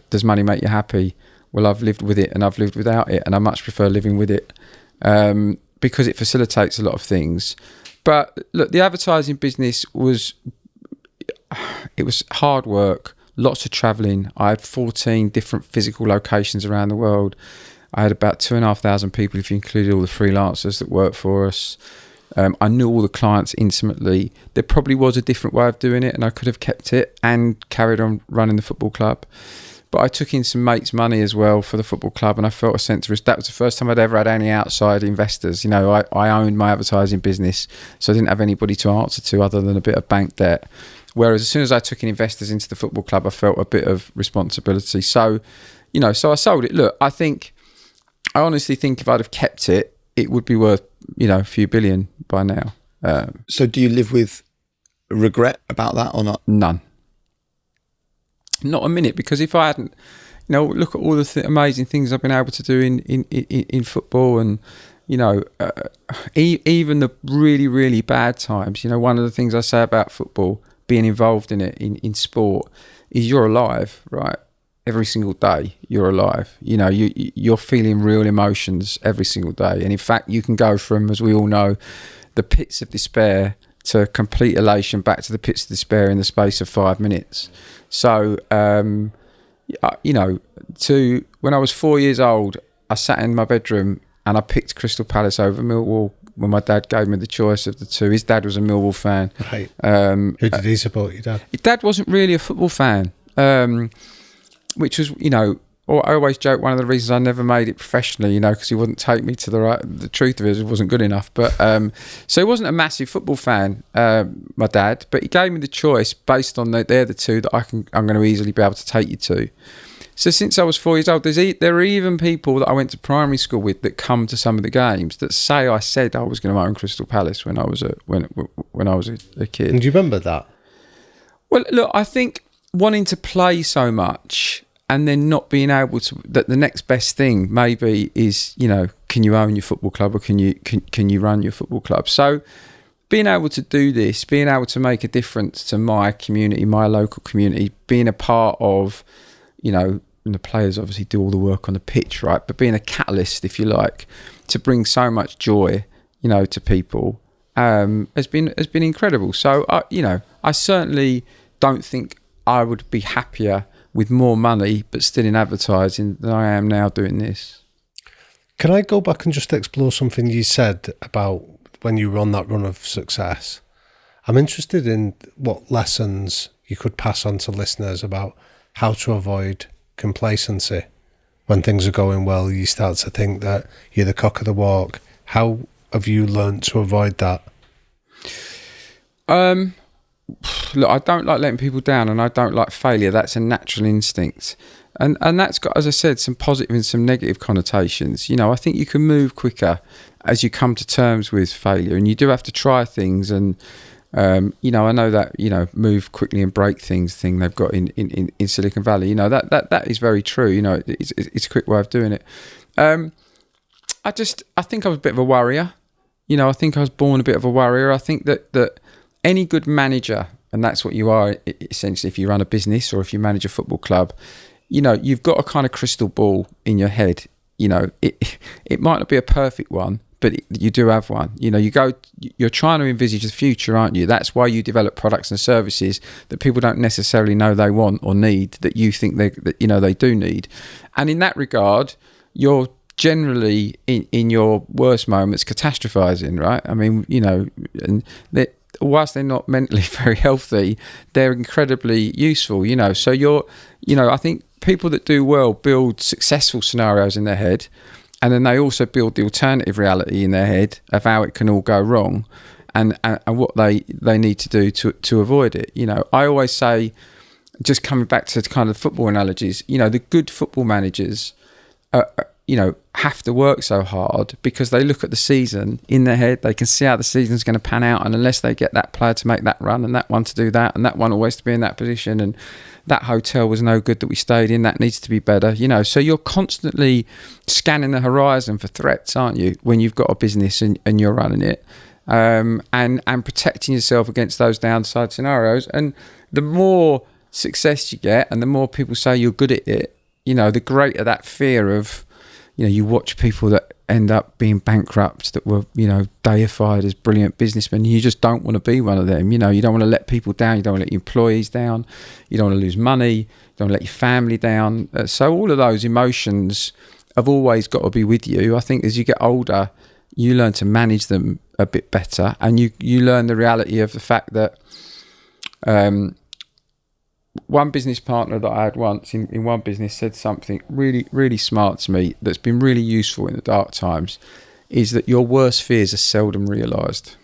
does money make you happy? Well, I've lived with it and I've lived without it, and I much prefer living with it because it facilitates a lot of things. But look, the advertising business was hard work, lots of travelling. I had 14 different physical locations around the world. I had about 2,500 people, if you included all the freelancers that worked for us. I knew all the clients intimately. There probably was a different way of doing it, and I could have kept it and carried on running the football club. But I took in some mates' money as well for the football club, and I felt a sense of risk. That was the first time I'd ever had any outside investors. You know, I owned my advertising business, so I didn't have anybody to answer to other than a bit of bank debt. Whereas as soon as I took in investors into the football club, I felt a bit of responsibility. So, you know, so I sold it. Look, I honestly think if I'd have kept it, it would be worth, you know, a few billion by now. So do you live with regret about that or not? None. Not a minute, because if I hadn't, you know, look at all the amazing things I've been able to do in football, and you know, even the really, really bad times. You know, one of the things I say about football, being involved in it in sport is you're alive, right? Every single day you're alive. You know, you're feeling real emotions every single day. And in fact, you can go from, as we all know, the pits of despair to complete elation back to the pits of despair in the space of 5 minutes. So, you know, when I was 4 years old, I sat in my bedroom and I picked Crystal Palace over Millwall when my dad gave me the choice of the two. His dad was a Millwall fan. Right. Who did he support, your dad? His dad wasn't really a football fan, which was, you know, I always joke one of the reasons I never made it professionally, you know, because he wouldn't take me to the truth of it, it wasn't good enough. But so he wasn't a massive football fan, my dad, but he gave me the choice based on they're the two that I'm going to easily be able to take you to. So since I was 4 years old, there are even people that I went to primary school with that come to some of the games that say I said I was going to own Crystal Palace when I was a kid. And do you remember that? Well, look, I think wanting to play so much and then not being able to, that the next best thing maybe is, you know, can you own your football club or can you run your football club? So being able to do this, being able to make a difference to my community, my local community, being a part of, you know, and the players obviously do all the work on the pitch, right? But being a catalyst, if you like, to bring so much joy, you know, to people, has been incredible. So, you know, I certainly don't think I would be happier with more money, but still in advertising than I am now doing this. Can I go back and just explore something you said about when you were on that run of success? I'm interested in what lessons you could pass on to listeners about how to avoid complacency. When things are going well, you start to think that you're the cock of the walk. How have you learned to avoid that? Look, I don't like letting people down and I don't like failure. That's a natural instinct. And that's got, as I said, some positive and some negative connotations. You know, I think you can move quicker as you come to terms with failure, and you do have to try things. And, you know, I know that, you know, move quickly and break things thing they've got in Silicon Valley. You know, that is very true. You know, it's a quick way of doing it. I think I was a bit of a worrier. You know, I think I was born a bit of a worrier. I think that any good manager, and that's what you are essentially if you run a business or if you manage a football club, you know, you've got a kind of crystal ball in your head. You know, it might not be a perfect one, but you do have one. You know, you're trying to envisage the future, aren't you? That's why you develop products and services that people don't necessarily know they want or need, that you think that you know they do need. And in that regard, you're generally in your worst moments catastrophizing, right? I mean, you know, and whilst they're not mentally very healthy, they're incredibly useful, you know. So I think people that do well build successful scenarios in their head, and then they also build the alternative reality in their head of how it can all go wrong and what they need to do to avoid it. You know, I always say, just coming back to kind of football analogies, you know, the good football managers you know, have to work so hard because they look at the season in their head. They can see how the season's going to pan out, and unless they get that player to make that run and that one to do that and that one always to be in that position, and that hotel was no good that we stayed in, that needs to be better, you know. So you're constantly scanning the horizon for threats, aren't you, when you've got a business and you're running it, and protecting yourself against those downside scenarios. And the more success you get and the more people say you're good at it, you know, the greater that fear of, you know, you watch people that end up being bankrupt that were, you know, deified as brilliant businessmen. You just don't want to be one of them. You know, you don't want to let people down. You don't want to let your employees down. You don't want to lose money. You don't want to let your family down. So all of those emotions have always got to be with you. I think as you get older, you learn to manage them a bit better, and you learn the reality of the fact that one business partner that I had once in one business said something really, really smart to me that's been really useful in the dark times, is that your worst fears are seldom realised.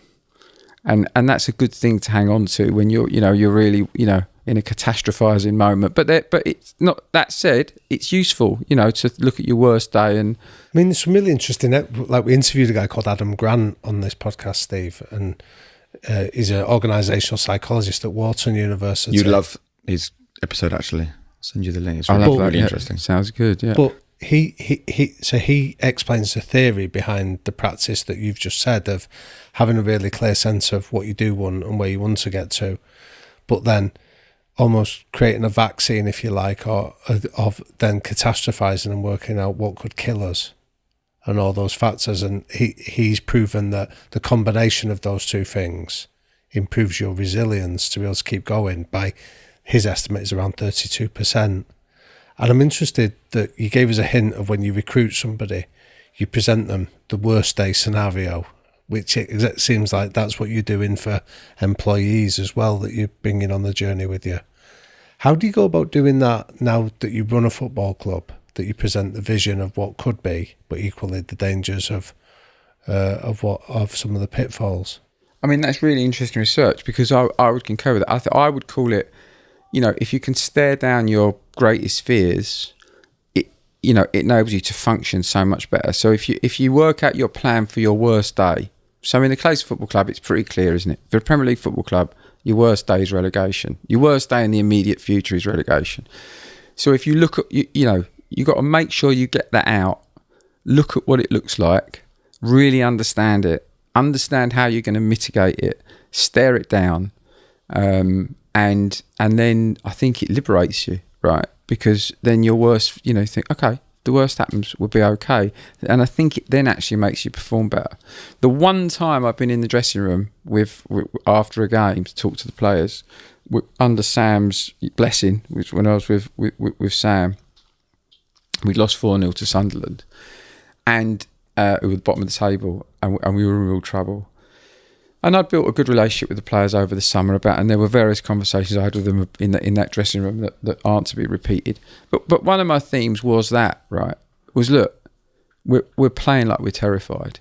And that's a good thing to hang on to when you're really, you know, in a catastrophising moment. But it's not, that said, it's useful, you know, to look at your worst day. And I mean, it's really interesting. Like, we interviewed a guy called Adam Grant on this podcast, Steve, and he's an organisational psychologist at Wharton University. You'd love his episode, actually. I'll send you the link. It's really interesting. Sounds good, yeah. But he explains the theory behind the practice that you've just said of having a really clear sense of what you do want and where you want to get to. but then almost creating a vaccine, if you like, or of then catastrophizing and working out what could kill us and all those factors. And he's proven that the combination of those two things improves your resilience to be able to keep going by, his estimate is around 32%. And I'm interested that you gave us a hint of when you recruit somebody, you present them the worst day scenario, which it seems like that's what you're doing for employees as well, that you're bringing on the journey with you. How do you go about doing that now that you run a football club, that you present the vision of what could be, but equally the dangers of some of the pitfalls? I mean, that's really interesting research, because I would concur with that. I would call it, if you can stare down your greatest fears, it enables you to function so much better. So if you work out your plan for your worst day, so in the case of football club, it's pretty clear, isn't it? For a Premier League football club, your worst day is relegation. Your worst day in the immediate future is relegation. So if you look at, you've got to make sure you get that out, look at what it looks like, really understand it, understand how you're going to mitigate it, stare it down, and then I think it liberates you, right? Because then your worst, think, okay, the worst happens, we'll be okay. And I think it then actually makes you perform better. The one time I've been in the dressing room with after a game to talk to the players, under Sam's blessing, which when I was with Sam, we'd lost 4-0 to Sunderland, and we were at the bottom of the table, and we were in real trouble. And I'd built a good relationship with the players over the summer and there were various conversations I had with them in that dressing room that aren't to be repeated. But one of my themes was that, right, was look, we're playing like we're terrified,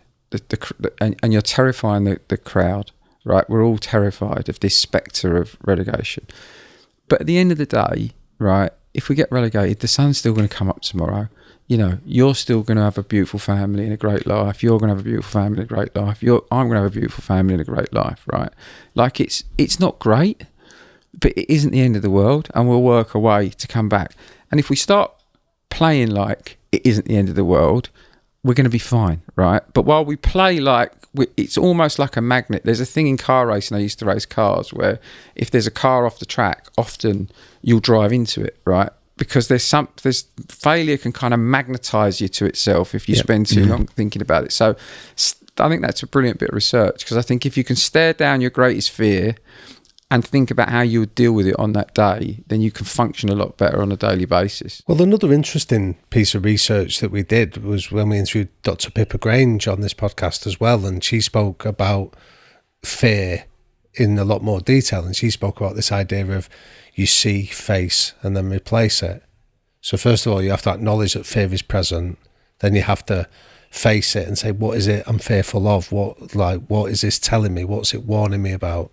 and you're terrifying the crowd, right? We're all terrified of this spectre of relegation. But at the end of the day, right, if we get relegated, the sun's still going to come up tomorrow. You're still going to have a beautiful family and a great life. You're going to have a beautiful family and a great life. I'm going to have a beautiful family and a great life, right? Like it's not great, but it isn't the end of the world, and we'll work a way to come back. And if we start playing like it isn't the end of the world, we're going to be fine, right? But while we play like it's almost like a magnet. There's a thing in car racing. I used to race cars where if there's a car off the track, often you'll drive into it, right? Because there's failure can kind of magnetize you to itself if you spend too long thinking about it. So I think that's a brilliant bit of research, because I think if you can stare down your greatest fear and think about how you would deal with it on that day, then you can function a lot better on a daily basis. Well, another interesting piece of research that we did was when we interviewed Dr. Pippa Grange on this podcast as well, and she spoke about fear in a lot more detail, and she spoke about this idea of you see, face, and then replace it. So first of all, you have to acknowledge that fear is present. Then you have to face it and say, what is it I'm fearful of? What is this telling me? What's it warning me about?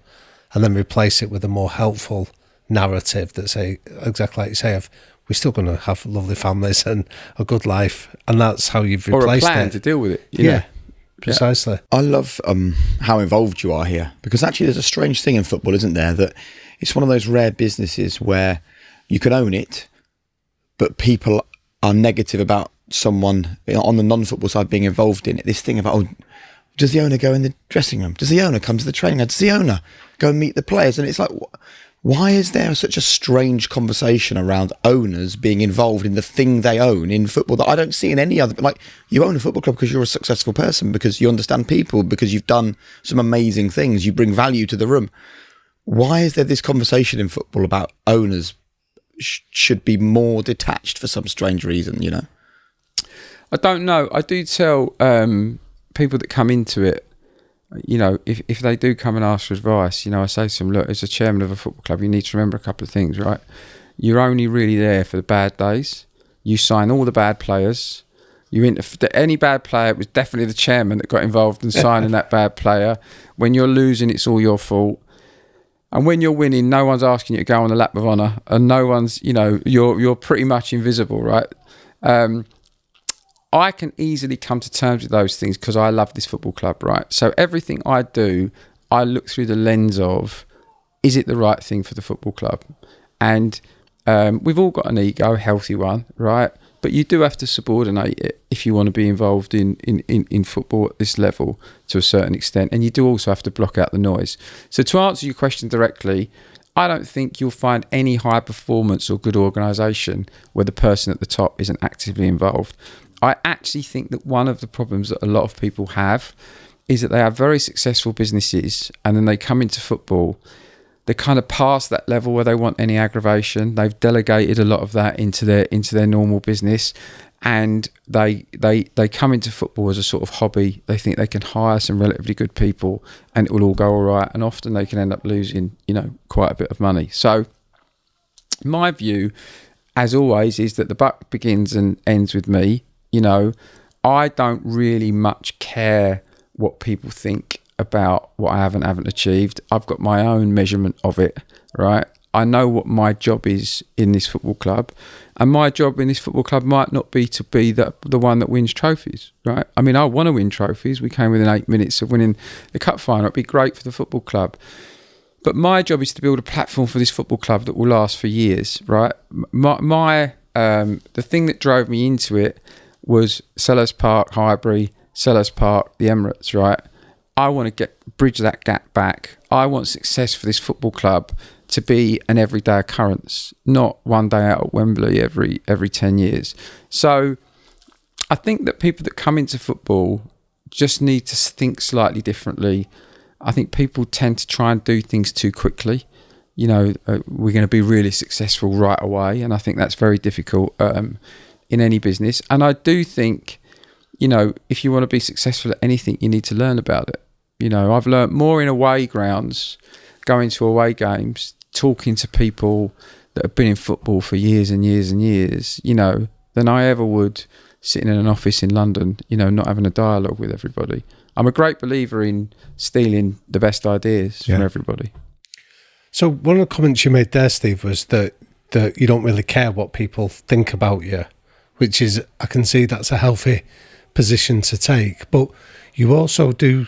And then replace it with a more helpful narrative that say, exactly like you say, we're still going to have lovely families and a good life. And that's how you've replaced it. Or a plan to deal with it. Yeah, precisely. I love how involved you are here, because actually there's a strange thing in football, isn't there, that it's one of those rare businesses where you can own it, but people are negative about someone on the non-football side being involved in it. This thing about, does the owner go in the dressing room? Does the owner come to the training? Does the owner go and meet the players? And it's like, why is there such a strange conversation around owners being involved in the thing they own in football that I don't see in any other? Like, you own a football club because you're a successful person, because you understand people, because you've done some amazing things, you bring value to the room. Why is there this conversation in football about owners should be more detached for some strange reason, I don't know. I do tell people that come into it, if they do come and ask for advice, I say to them, look, as a chairman of a football club, you need to remember a couple of things, right? You're only really there for the bad days. You sign all the bad players. Any bad player, it was definitely the chairman that got involved in signing that bad player. When you're losing, it's all your fault. And when you're winning, no one's asking you to go on the lap of honour, and no one's, you're pretty much invisible, right? I can easily come to terms with those things because I love this football club, right? So everything I do, I look through the lens of, is it the right thing for the football club? And we've all got an ego, a healthy one, right? But you do have to subordinate it if you want to be involved in football at this level to a certain extent. And you do also have to block out the noise. So to answer your question directly, I don't think you'll find any high performance or good organisation where the person at the top isn't actively involved. I actually think that one of the problems that a lot of people have is that they have very successful businesses and then they come into football. They're kind of past that level where they want any aggravation. They've delegated a lot of that into their normal business, and they come into football as a sort of hobby. They think they can hire some relatively good people and it will all go all right. And often they can end up losing, quite a bit of money. So my view, as always, is that the buck begins and ends with me. I don't really much care what people think about what I haven't achieved. I've got my own measurement of it, right? I know what my job is in this football club, and my job in this football club might not be to be the one that wins trophies, right? I mean, I want to win trophies. We came within 8 minutes of winning the cup final. It'd be great for the football club. But my job is to build a platform for this football club that will last for years, right? The thing that drove me into it was Selhurst Park, Highbury, Selhurst Park, the Emirates, right? I want to bridge that gap back. I want success for this football club to be an everyday occurrence, not one day out at Wembley every 10 years. So I think that people that come into football just need to think slightly differently. I think people tend to try and do things too quickly. We're going to be really successful right away, and I think that's very difficult in any business. And I do think, if you want to be successful at anything, you need to learn about it. I've learned more in away grounds, going to away games, talking to people that have been in football for years and years and years, than I ever would sitting in an office in London, not having a dialogue with everybody. I'm a great believer in stealing the best ideas from everybody. So one of the comments you made there, Steve, was that you don't really care what people think about you, which is, I can see that's a healthy position to take. But you also do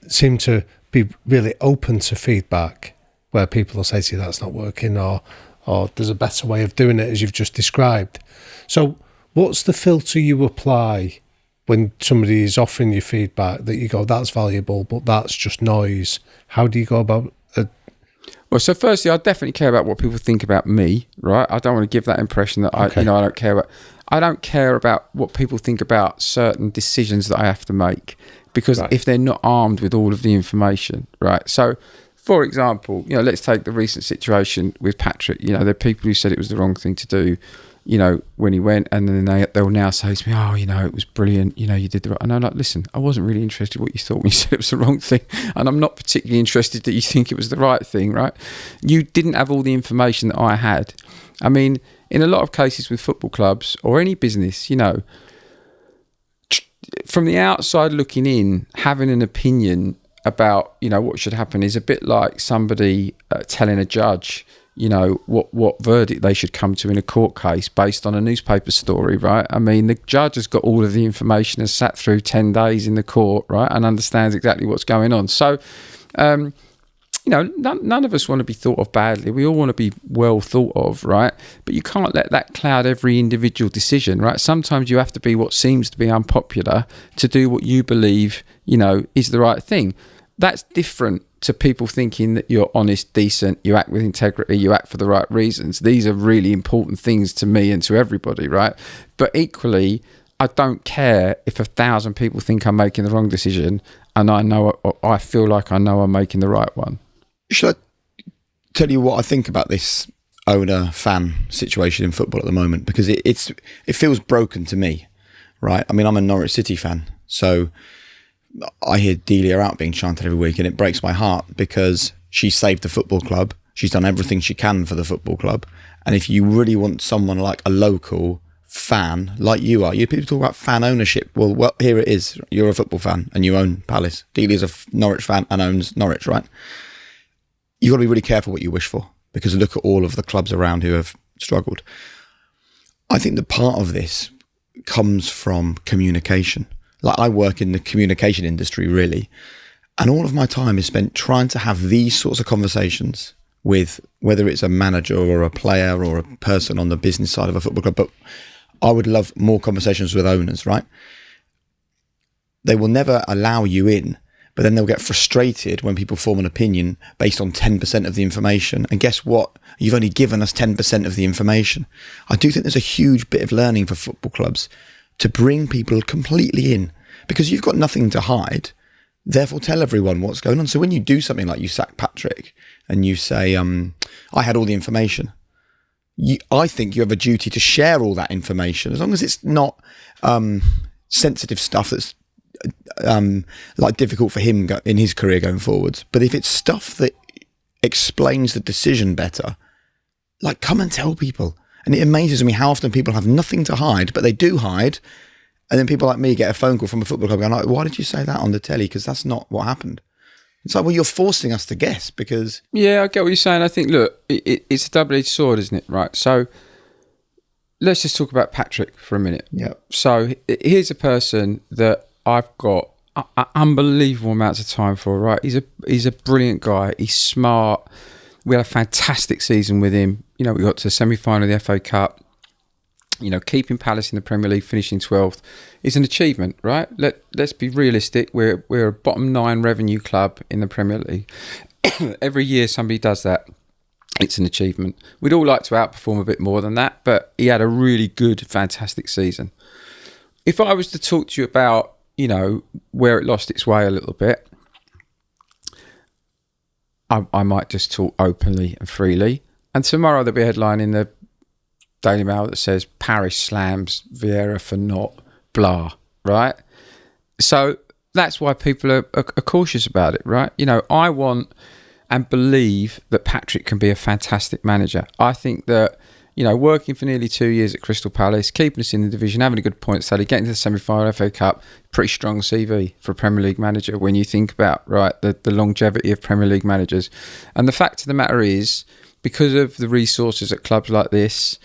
seem to be really open to feedback, where people will say to you, that's not working, or there's a better way of doing it, as you've just described. So what's the filter you apply when somebody is offering you feedback that you go, that's valuable, but that's just noise? How do you go about it? Well, so firstly, I definitely care about what people think about me, right? I don't want to give that impression that I don't care about. I don't care about what people think about certain decisions that I have to make, because if they're not armed with all of the information, right? So, for example, let's take the recent situation with Patrick. There are people who said it was the wrong thing to do, when he went, and then they'll now say to me, oh, it was brilliant, you did the right. And I'm like, listen, I wasn't really interested in what you thought when you said it was the wrong thing, and I'm not particularly interested that you think it was the right thing, right? You didn't have all the information that I had. I mean, in a lot of cases with football clubs or any business, from the outside looking in, having an opinion about, what should happen is a bit like somebody telling a judge, what verdict they should come to in a court case based on a newspaper story, right? I mean, the judge has got all of the information, has sat through 10 days in the court, right, and understands exactly what's going on. So, none of us want to be thought of badly. We all want to be well thought of, right? But you can't let that cloud every individual decision, right? Sometimes you have to be what seems to be unpopular to do what you believe, is the right thing. That's different to people thinking that you're honest, decent, you act with integrity, you act for the right reasons. These are really important things to me and to everybody, right? But equally, I don't care if 1,000 people think I'm making the wrong decision, and I feel like I know I'm making the right one. Should I tell you what I think about this owner-fan situation in football at the moment? Because it feels broken to me, right? I mean, I'm a Norwich City fan, so I hear Delia out being chanted every week, and it breaks my heart because she saved the football club. She's done everything she can for the football club. And if you really want someone like a local fan, like you are, people talk about fan ownership. Well, here it is. You're a football fan and you own Palace. Delia's a Norwich fan and owns Norwich, right? You've got to be really careful what you wish for, because look at all of the clubs around who have struggled. I think that part of this comes from communication. Like, I work in the communication industry, really, and all of my time is spent trying to have these sorts of conversations with, whether it's a manager or a player or a person on the business side of a football club. But I would love more conversations with owners, right? They will never allow you in but then they'll get frustrated when people form an opinion based on 10% of the information. And guess what? You've only given us 10% of the information. I do think there's a huge bit of learning for football clubs to bring people completely in, because you've got nothing to hide. Therefore, tell everyone what's going on. So when you do something like you sack Patrick and you say, I had all the information, I think you have a duty to share all that information, as long as it's not sensitive stuff that's like difficult for him in his career going forwards. But if it's stuff that explains the decision better, like, come and tell people. And it amazes me how often people have nothing to hide, but they do hide. And then people like me get a phone call from a football club going, like, why did you say that on the telly? Because that's not what happened. It's like, well, you're forcing us to guess because... Yeah, I get what you're saying. I think, look, it's a double-edged sword, isn't it? Right. So let's just talk about Patrick for a minute. Yeah. So here's a person that I've got unbelievable amounts of time for, right? He's a brilliant guy. He's smart. We had a fantastic season with him. You know, we got to the semi-final of the FA Cup. You know, keeping Palace in the Premier League, finishing 12th is an achievement, right? Let's be realistic. We're a bottom 9 revenue club in the Premier League. Every year somebody does that. It's an achievement. We'd all like to outperform a bit more than that, but he had a really good, fantastic season. If I was to talk to you about, you know, where it lost its way a little bit, I might just talk openly and freely. And tomorrow there'll be a headline in the Daily Mail that says Parish slams Vieira for not blah, right? So that's why people are cautious about it, right? You know, I want and believe that Patrick can be a fantastic manager. I think that, you know, working for nearly 2 years at Crystal Palace, keeping us in the division, having a good point study, getting to the semi-final FA Cup, pretty strong CV for a Premier League manager when you think about, right, the longevity of Premier League managers. And the fact of the matter is, because of the resources at clubs like this,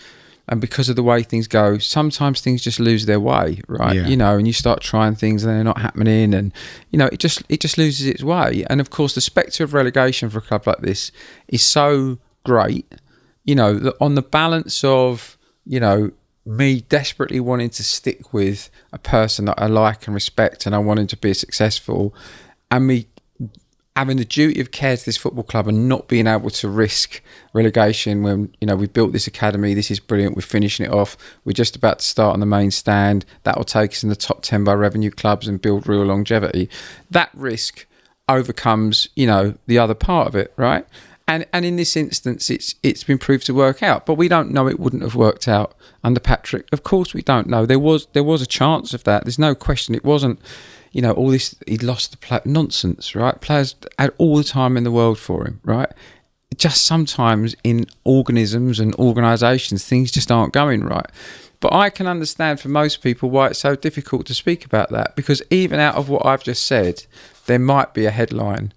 and because of the way things go, sometimes things just lose their way, right? Yeah. You know, and you start trying things and they're not happening, and you know, it just loses its way. And of course, the spectre of relegation for a club like this is so great. You know, that on the balance of, you know, me desperately wanting to stick with a person that I like and respect, and I want him to be successful, and me having the duty of care to this football club and not being able to risk relegation when, you know, we built this academy, this is brilliant, we're finishing it off, we're just about to start on the main stand, that will take us in the top 10 by revenue clubs and build real longevity. That risk overcomes, you know, the other part of it, right? And in this instance, it's been proved to work out, but we don't know it wouldn't have worked out under Patrick. Of course we don't know. There was a chance of that. There's no question. It wasn't, you know, all this, he lost the play, nonsense, right? Players had all the time in the world for him, right? Just sometimes in organisms and organisations, things just aren't going right. But I can understand for most people why it's so difficult to speak about that, because even out of what I've just said, there might be a headline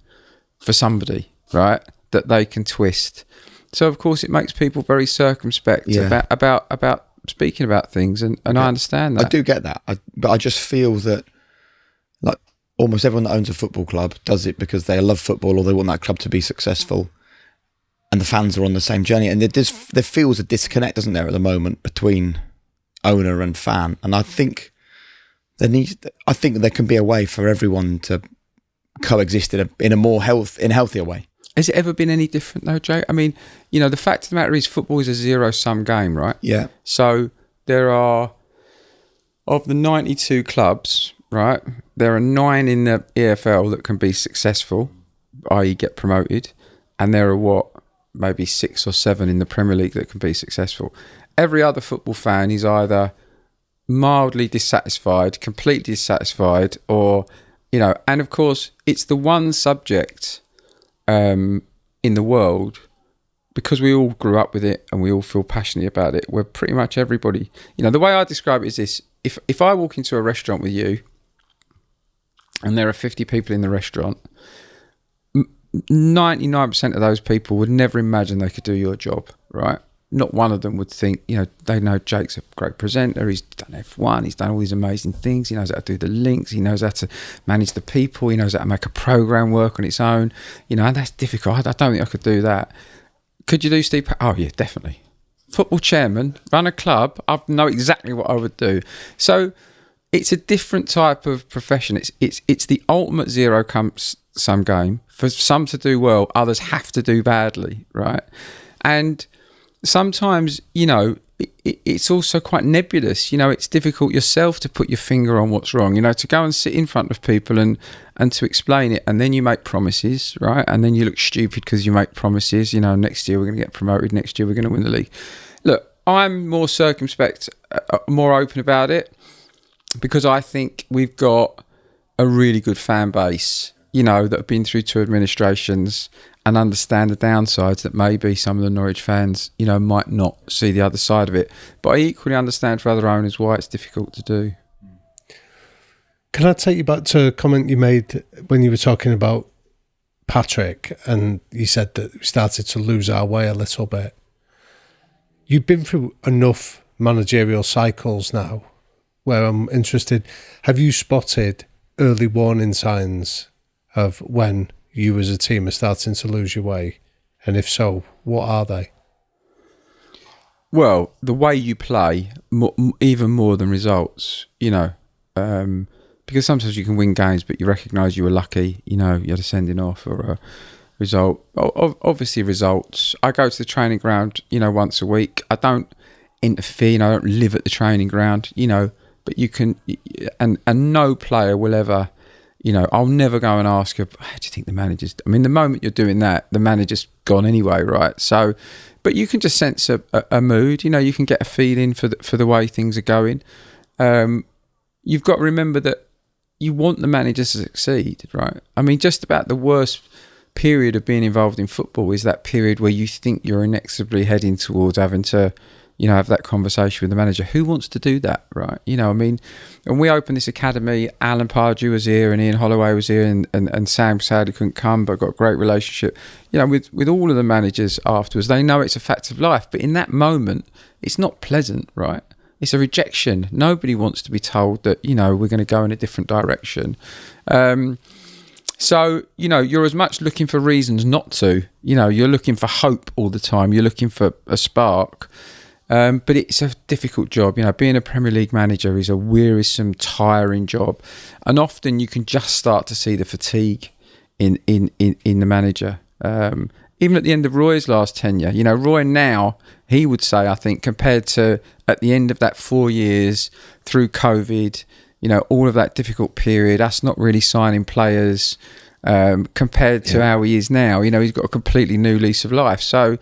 for somebody, right, that they can twist. So of course it makes people very circumspect about speaking about things, and I understand that. I do get that, but I just feel that, like, almost everyone that owns a football club does it because they love football or they want that club to be successful, and the fans are on the same journey. And there feels a disconnect, doesn't there, at the moment between owner and fan. And I think there can be a way for everyone to coexist in a healthier way. Has it ever been any different though, Jay? I mean, you know, the fact of the matter is football is a zero-sum game, right? Yeah. So there are, of the 92 clubs, right, there are 9 in the EFL that can be successful, i.e. get promoted, and there are maybe 6 or 7 in the Premier League that can be successful. Every other football fan is either mildly dissatisfied, completely dissatisfied, or, you know, and of course it's the one subject in the world, because we all grew up with it and we all feel passionate about it, where pretty much everybody, you know, the way I describe it is this: if I walk into a restaurant with you and there are 50 people in the restaurant, 99% of those people would never imagine they could do your job, right? Not one of them would think, you know, they know Jake's a great presenter, he's done F1, he's done all these amazing things, he knows how to do the links, he knows how to manage the people, he knows how to make a program work on its own, you know, and that's difficult. I don't think I could do that. Could you do Steve? Oh yeah, definitely. Football chairman, run a club, I know exactly what I would do. So it's a different type of profession. It's the ultimate zero-sum game. For some to do well, others have to do badly, right? And sometimes, it's also quite nebulous. It's difficult yourself to put your finger on what's wrong, to go and sit in front of people and to explain it. And then you make promises, right? And then you look stupid because you make promises, next year we're going to get promoted, next year we're going to win the league. Look, I'm more circumspect, more open about it, because I think we've got a really good fan base, that have been through 2 administrations and understand the downsides that maybe some of the Norwich fans, might not see the other side of it. But I equally understand for other owners why it's difficult to do. Can I take you back to a comment you made when you were talking about Patrick, and you said that we started to lose our way a little bit? You've been through enough managerial cycles now where I'm interested. Have you spotted early warning signs of when you as a team are starting to lose your way? And if so, what are they? Well, the way you play, even more than results, because sometimes you can win games, but you recognise you were lucky, you had a sending off or a result. Obviously, results. I go to the training ground, once a week. I don't interfere, I don't live at the training ground, but you can, and no player will ever, I'll never go and ask you, how do you think the manager's... I mean, the moment you're doing that, the manager's gone anyway, right? So, but you can just sense a mood, you can get a feeling for the way things are going. You've got to remember that you want the manager to succeed, right? I mean, just about the worst period of being involved in football is that period where you think you're inexorably heading towards having to, have that conversation with the manager. Who wants to do that, right? When we opened this academy, Alan Pardew was here and Ian Holloway was here and Sam sadly couldn't come, but got a great relationship, with all of the managers afterwards. They know it's a fact of life, but in that moment, it's not pleasant, right? It's a rejection. Nobody wants to be told that, we're going to go in a different direction. So, you're as much looking for reasons not to, you're looking for hope all the time. You're looking for a spark. But it's a difficult job. Being a Premier League manager is a wearisome, tiring job. And often you can just start to see the fatigue in the manager. Even at the end of Roy's last tenure, Roy now, he would say, I think, compared to at the end of that 4 years through COVID, all of that difficult period, us not really signing players, compared to how he is now, he's got a completely new lease of life. So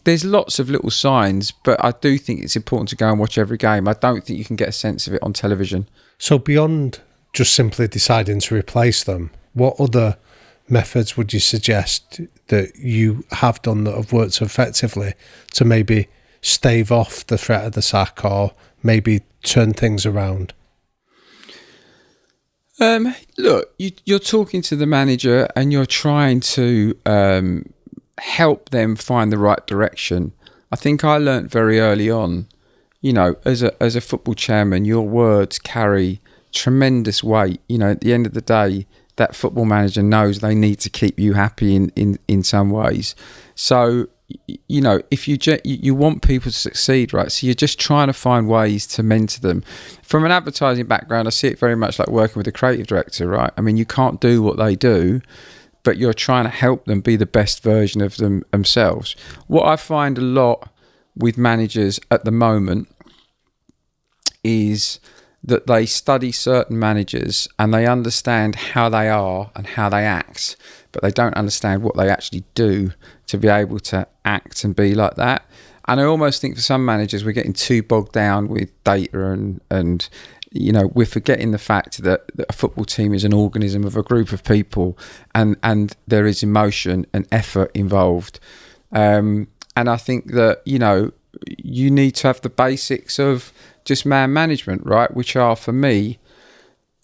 there's lots of little signs, but I do think it's important to go and watch every game. I don't think you can get a sense of it on television. So beyond just simply deciding to replace them, what other methods would you suggest that you have done that have worked effectively to maybe stave off the threat of the sack or maybe turn things around? Look, you're talking to the manager and you're trying to help them find the right direction. I think I learnt very early on, as a football chairman, your words carry tremendous weight. At the end of the day, that football manager knows they need to keep you happy in some ways. So, if you want people to succeed, right? So you're just trying to find ways to mentor them. From an advertising background, I see it very much like working with a creative director, right? I mean, you can't do what they do, but you're trying to help them be the best version of themselves. What I find a lot with managers at the moment is that they study certain managers and they understand how they are and how they act, but they don't understand what they actually do to be able to act and be like that. And I almost think for some managers, we're getting too bogged down with data and we're forgetting the fact that a football team is an organism of a group of people and there is emotion and effort involved. And I think that, you need to have the basics of just man management, right? Which are, for me,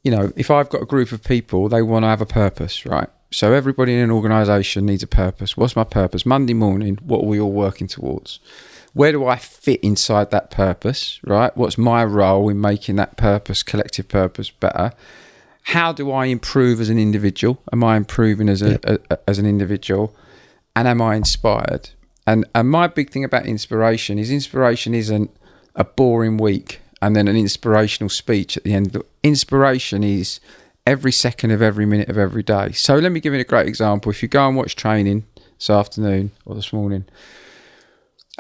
if I've got a group of people, they want to have a purpose, right? So everybody in an organisation needs a purpose. What's my purpose? Monday morning, what are we all working towards? Where do I fit inside that purpose, right? What's my role in making that purpose, collective purpose, better? How do I improve as an individual? Am I improving as as an individual? And am I inspired? And my big thing about inspiration isn't a boring week and then an inspirational speech at the end. The inspiration is every second of every minute of every day. So let me give you a great example. If you go and watch training this afternoon or this morning,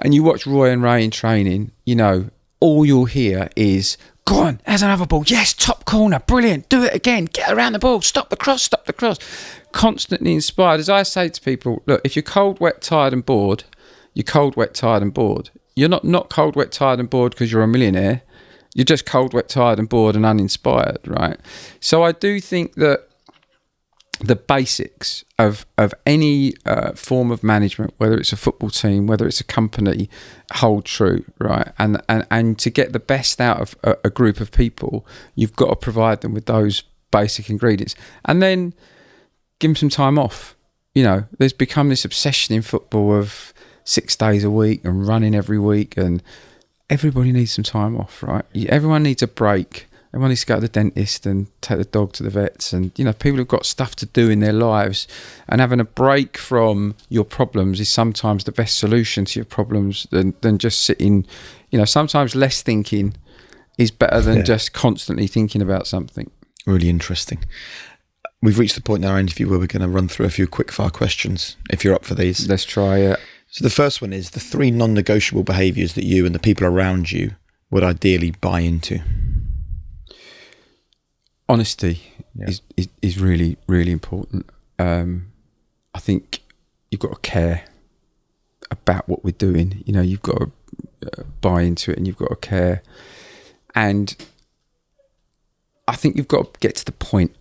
and you watch Roy and Ray in training, you know, all you'll hear is, go on, there's another ball. Yes, top corner, brilliant. Do it again. Get around the ball. Stop the cross, stop the cross. Constantly inspired. As I say to people, look, if you're cold, wet, tired and bored, you're cold, wet, tired and bored. You're not cold, wet, tired and bored because you're a millionaire. You're just cold, wet, tired and bored and uninspired, right? So I do think that the basics of any form of management, whether it's a football team, whether it's a company, hold true, right? And to get the best out of a group of people, you've got to provide them with those basic ingredients. And then give them some time off. You know, there's become this obsession in football of 6 days a week and running every week, and everybody needs some time off, right? Everyone needs a break. Everyone needs to go to the dentist and take the dog to the vets. And, you know, people have got stuff to do in their lives, and having a break from your problems is sometimes the best solution to your problems than just sitting. You know, sometimes less thinking is better than just constantly thinking about something. Really interesting. We've reached the point in our interview where we're going to run through a few quick-fire questions, if you're up for these. Let's try it. So the first one is the 3 non-negotiable behaviours that you and the people around you would ideally buy into. Honesty is really, really important. I think you've got to care about what we're doing. You know, you've got to buy into it, and you've got to care. And I think you've got to get to the point.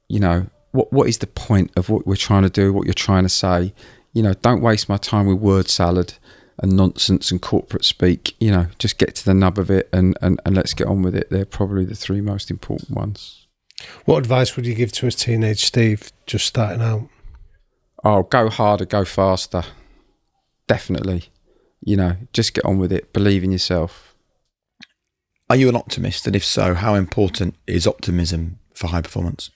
You know, what is the point of what we're trying to do, what you're trying to say? You know, don't waste my time with word salad and nonsense and corporate speak. You know, just get to the nub of it and let's get on with it. They're probably the 3 most important ones. What advice would you give to a teenage Steve just starting out? Oh, go harder, go faster. Definitely. You know, just get on with it. Believe in yourself. Are you an optimist? And if so, how important is optimism for high performance?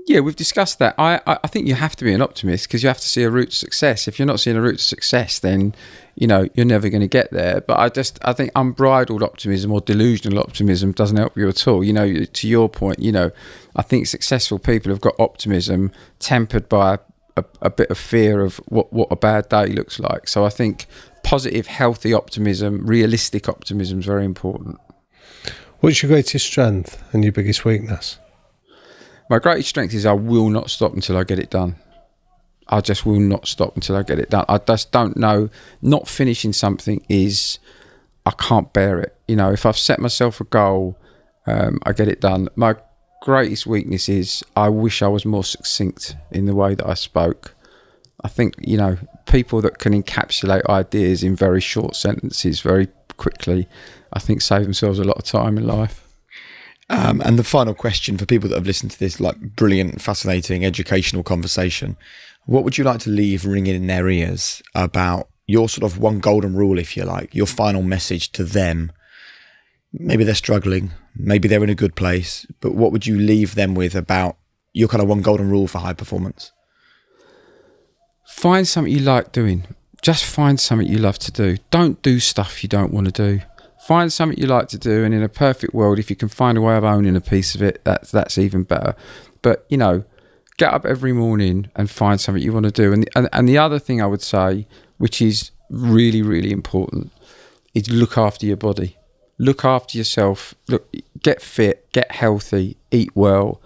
Yeah, we've discussed that. I think you have to be an optimist because you have to see a route to success. If you're not seeing a route to success, then, you know, you're never going to get there. But I think unbridled optimism or delusional optimism doesn't help you at all. You know, to your point, you know, I think successful people have got optimism tempered by a bit of fear of what a bad day looks like. So I think positive, healthy optimism, realistic optimism is very important. What's your greatest strength and your biggest weakness? My greatest strength is I will not stop until I get it done. I just will not stop until I get it done. I just don't know. Not finishing something is, I can't bear it. You know, if I've set myself a goal, I get it done. My greatest weakness is I wish I was more succinct in the way that I spoke. I think, you know, people that can encapsulate ideas in very short sentences very quickly, I think save themselves a lot of time in life. And the final question for people that have listened to this like brilliant, fascinating, educational conversation, what would you like to leave ringing in their ears about your sort of one golden rule, if you like, your final message to them? Maybe they're struggling, maybe they're in a good place, but what would you leave them with about your kind of one golden rule for high performance? Find something you like doing. Just find something you love to do. Don't do stuff you don't want to do. Find something you like to do, and in a perfect world, if you can find a way of owning a piece of it, that's even better. But, you know, get up every morning and find something you want to do. And the other thing I would say, which is really, really important, is look after your body. Look after yourself. Look, get fit, get healthy, eat well.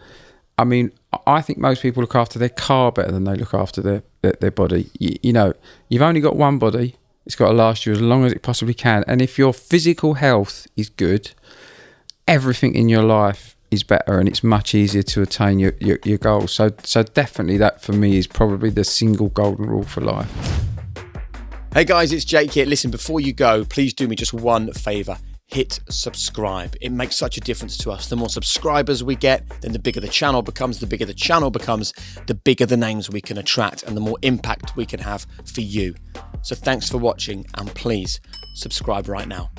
I mean, I think most people look after their car better than they look after their body. You know, you've only got one body. It's got to last you as long as it possibly can. And if your physical health is good, everything in your life is better, and it's much easier to attain your goals. So definitely that for me is probably the single golden rule for life. Hey guys, it's Jake here. Listen, before you go, please do me just one favour. Hit subscribe. It makes such a difference to us. The more subscribers we get, then the bigger the channel becomes. The bigger the channel becomes, the bigger the names we can attract and the more impact we can have for you. So thanks for watching, and please subscribe right now.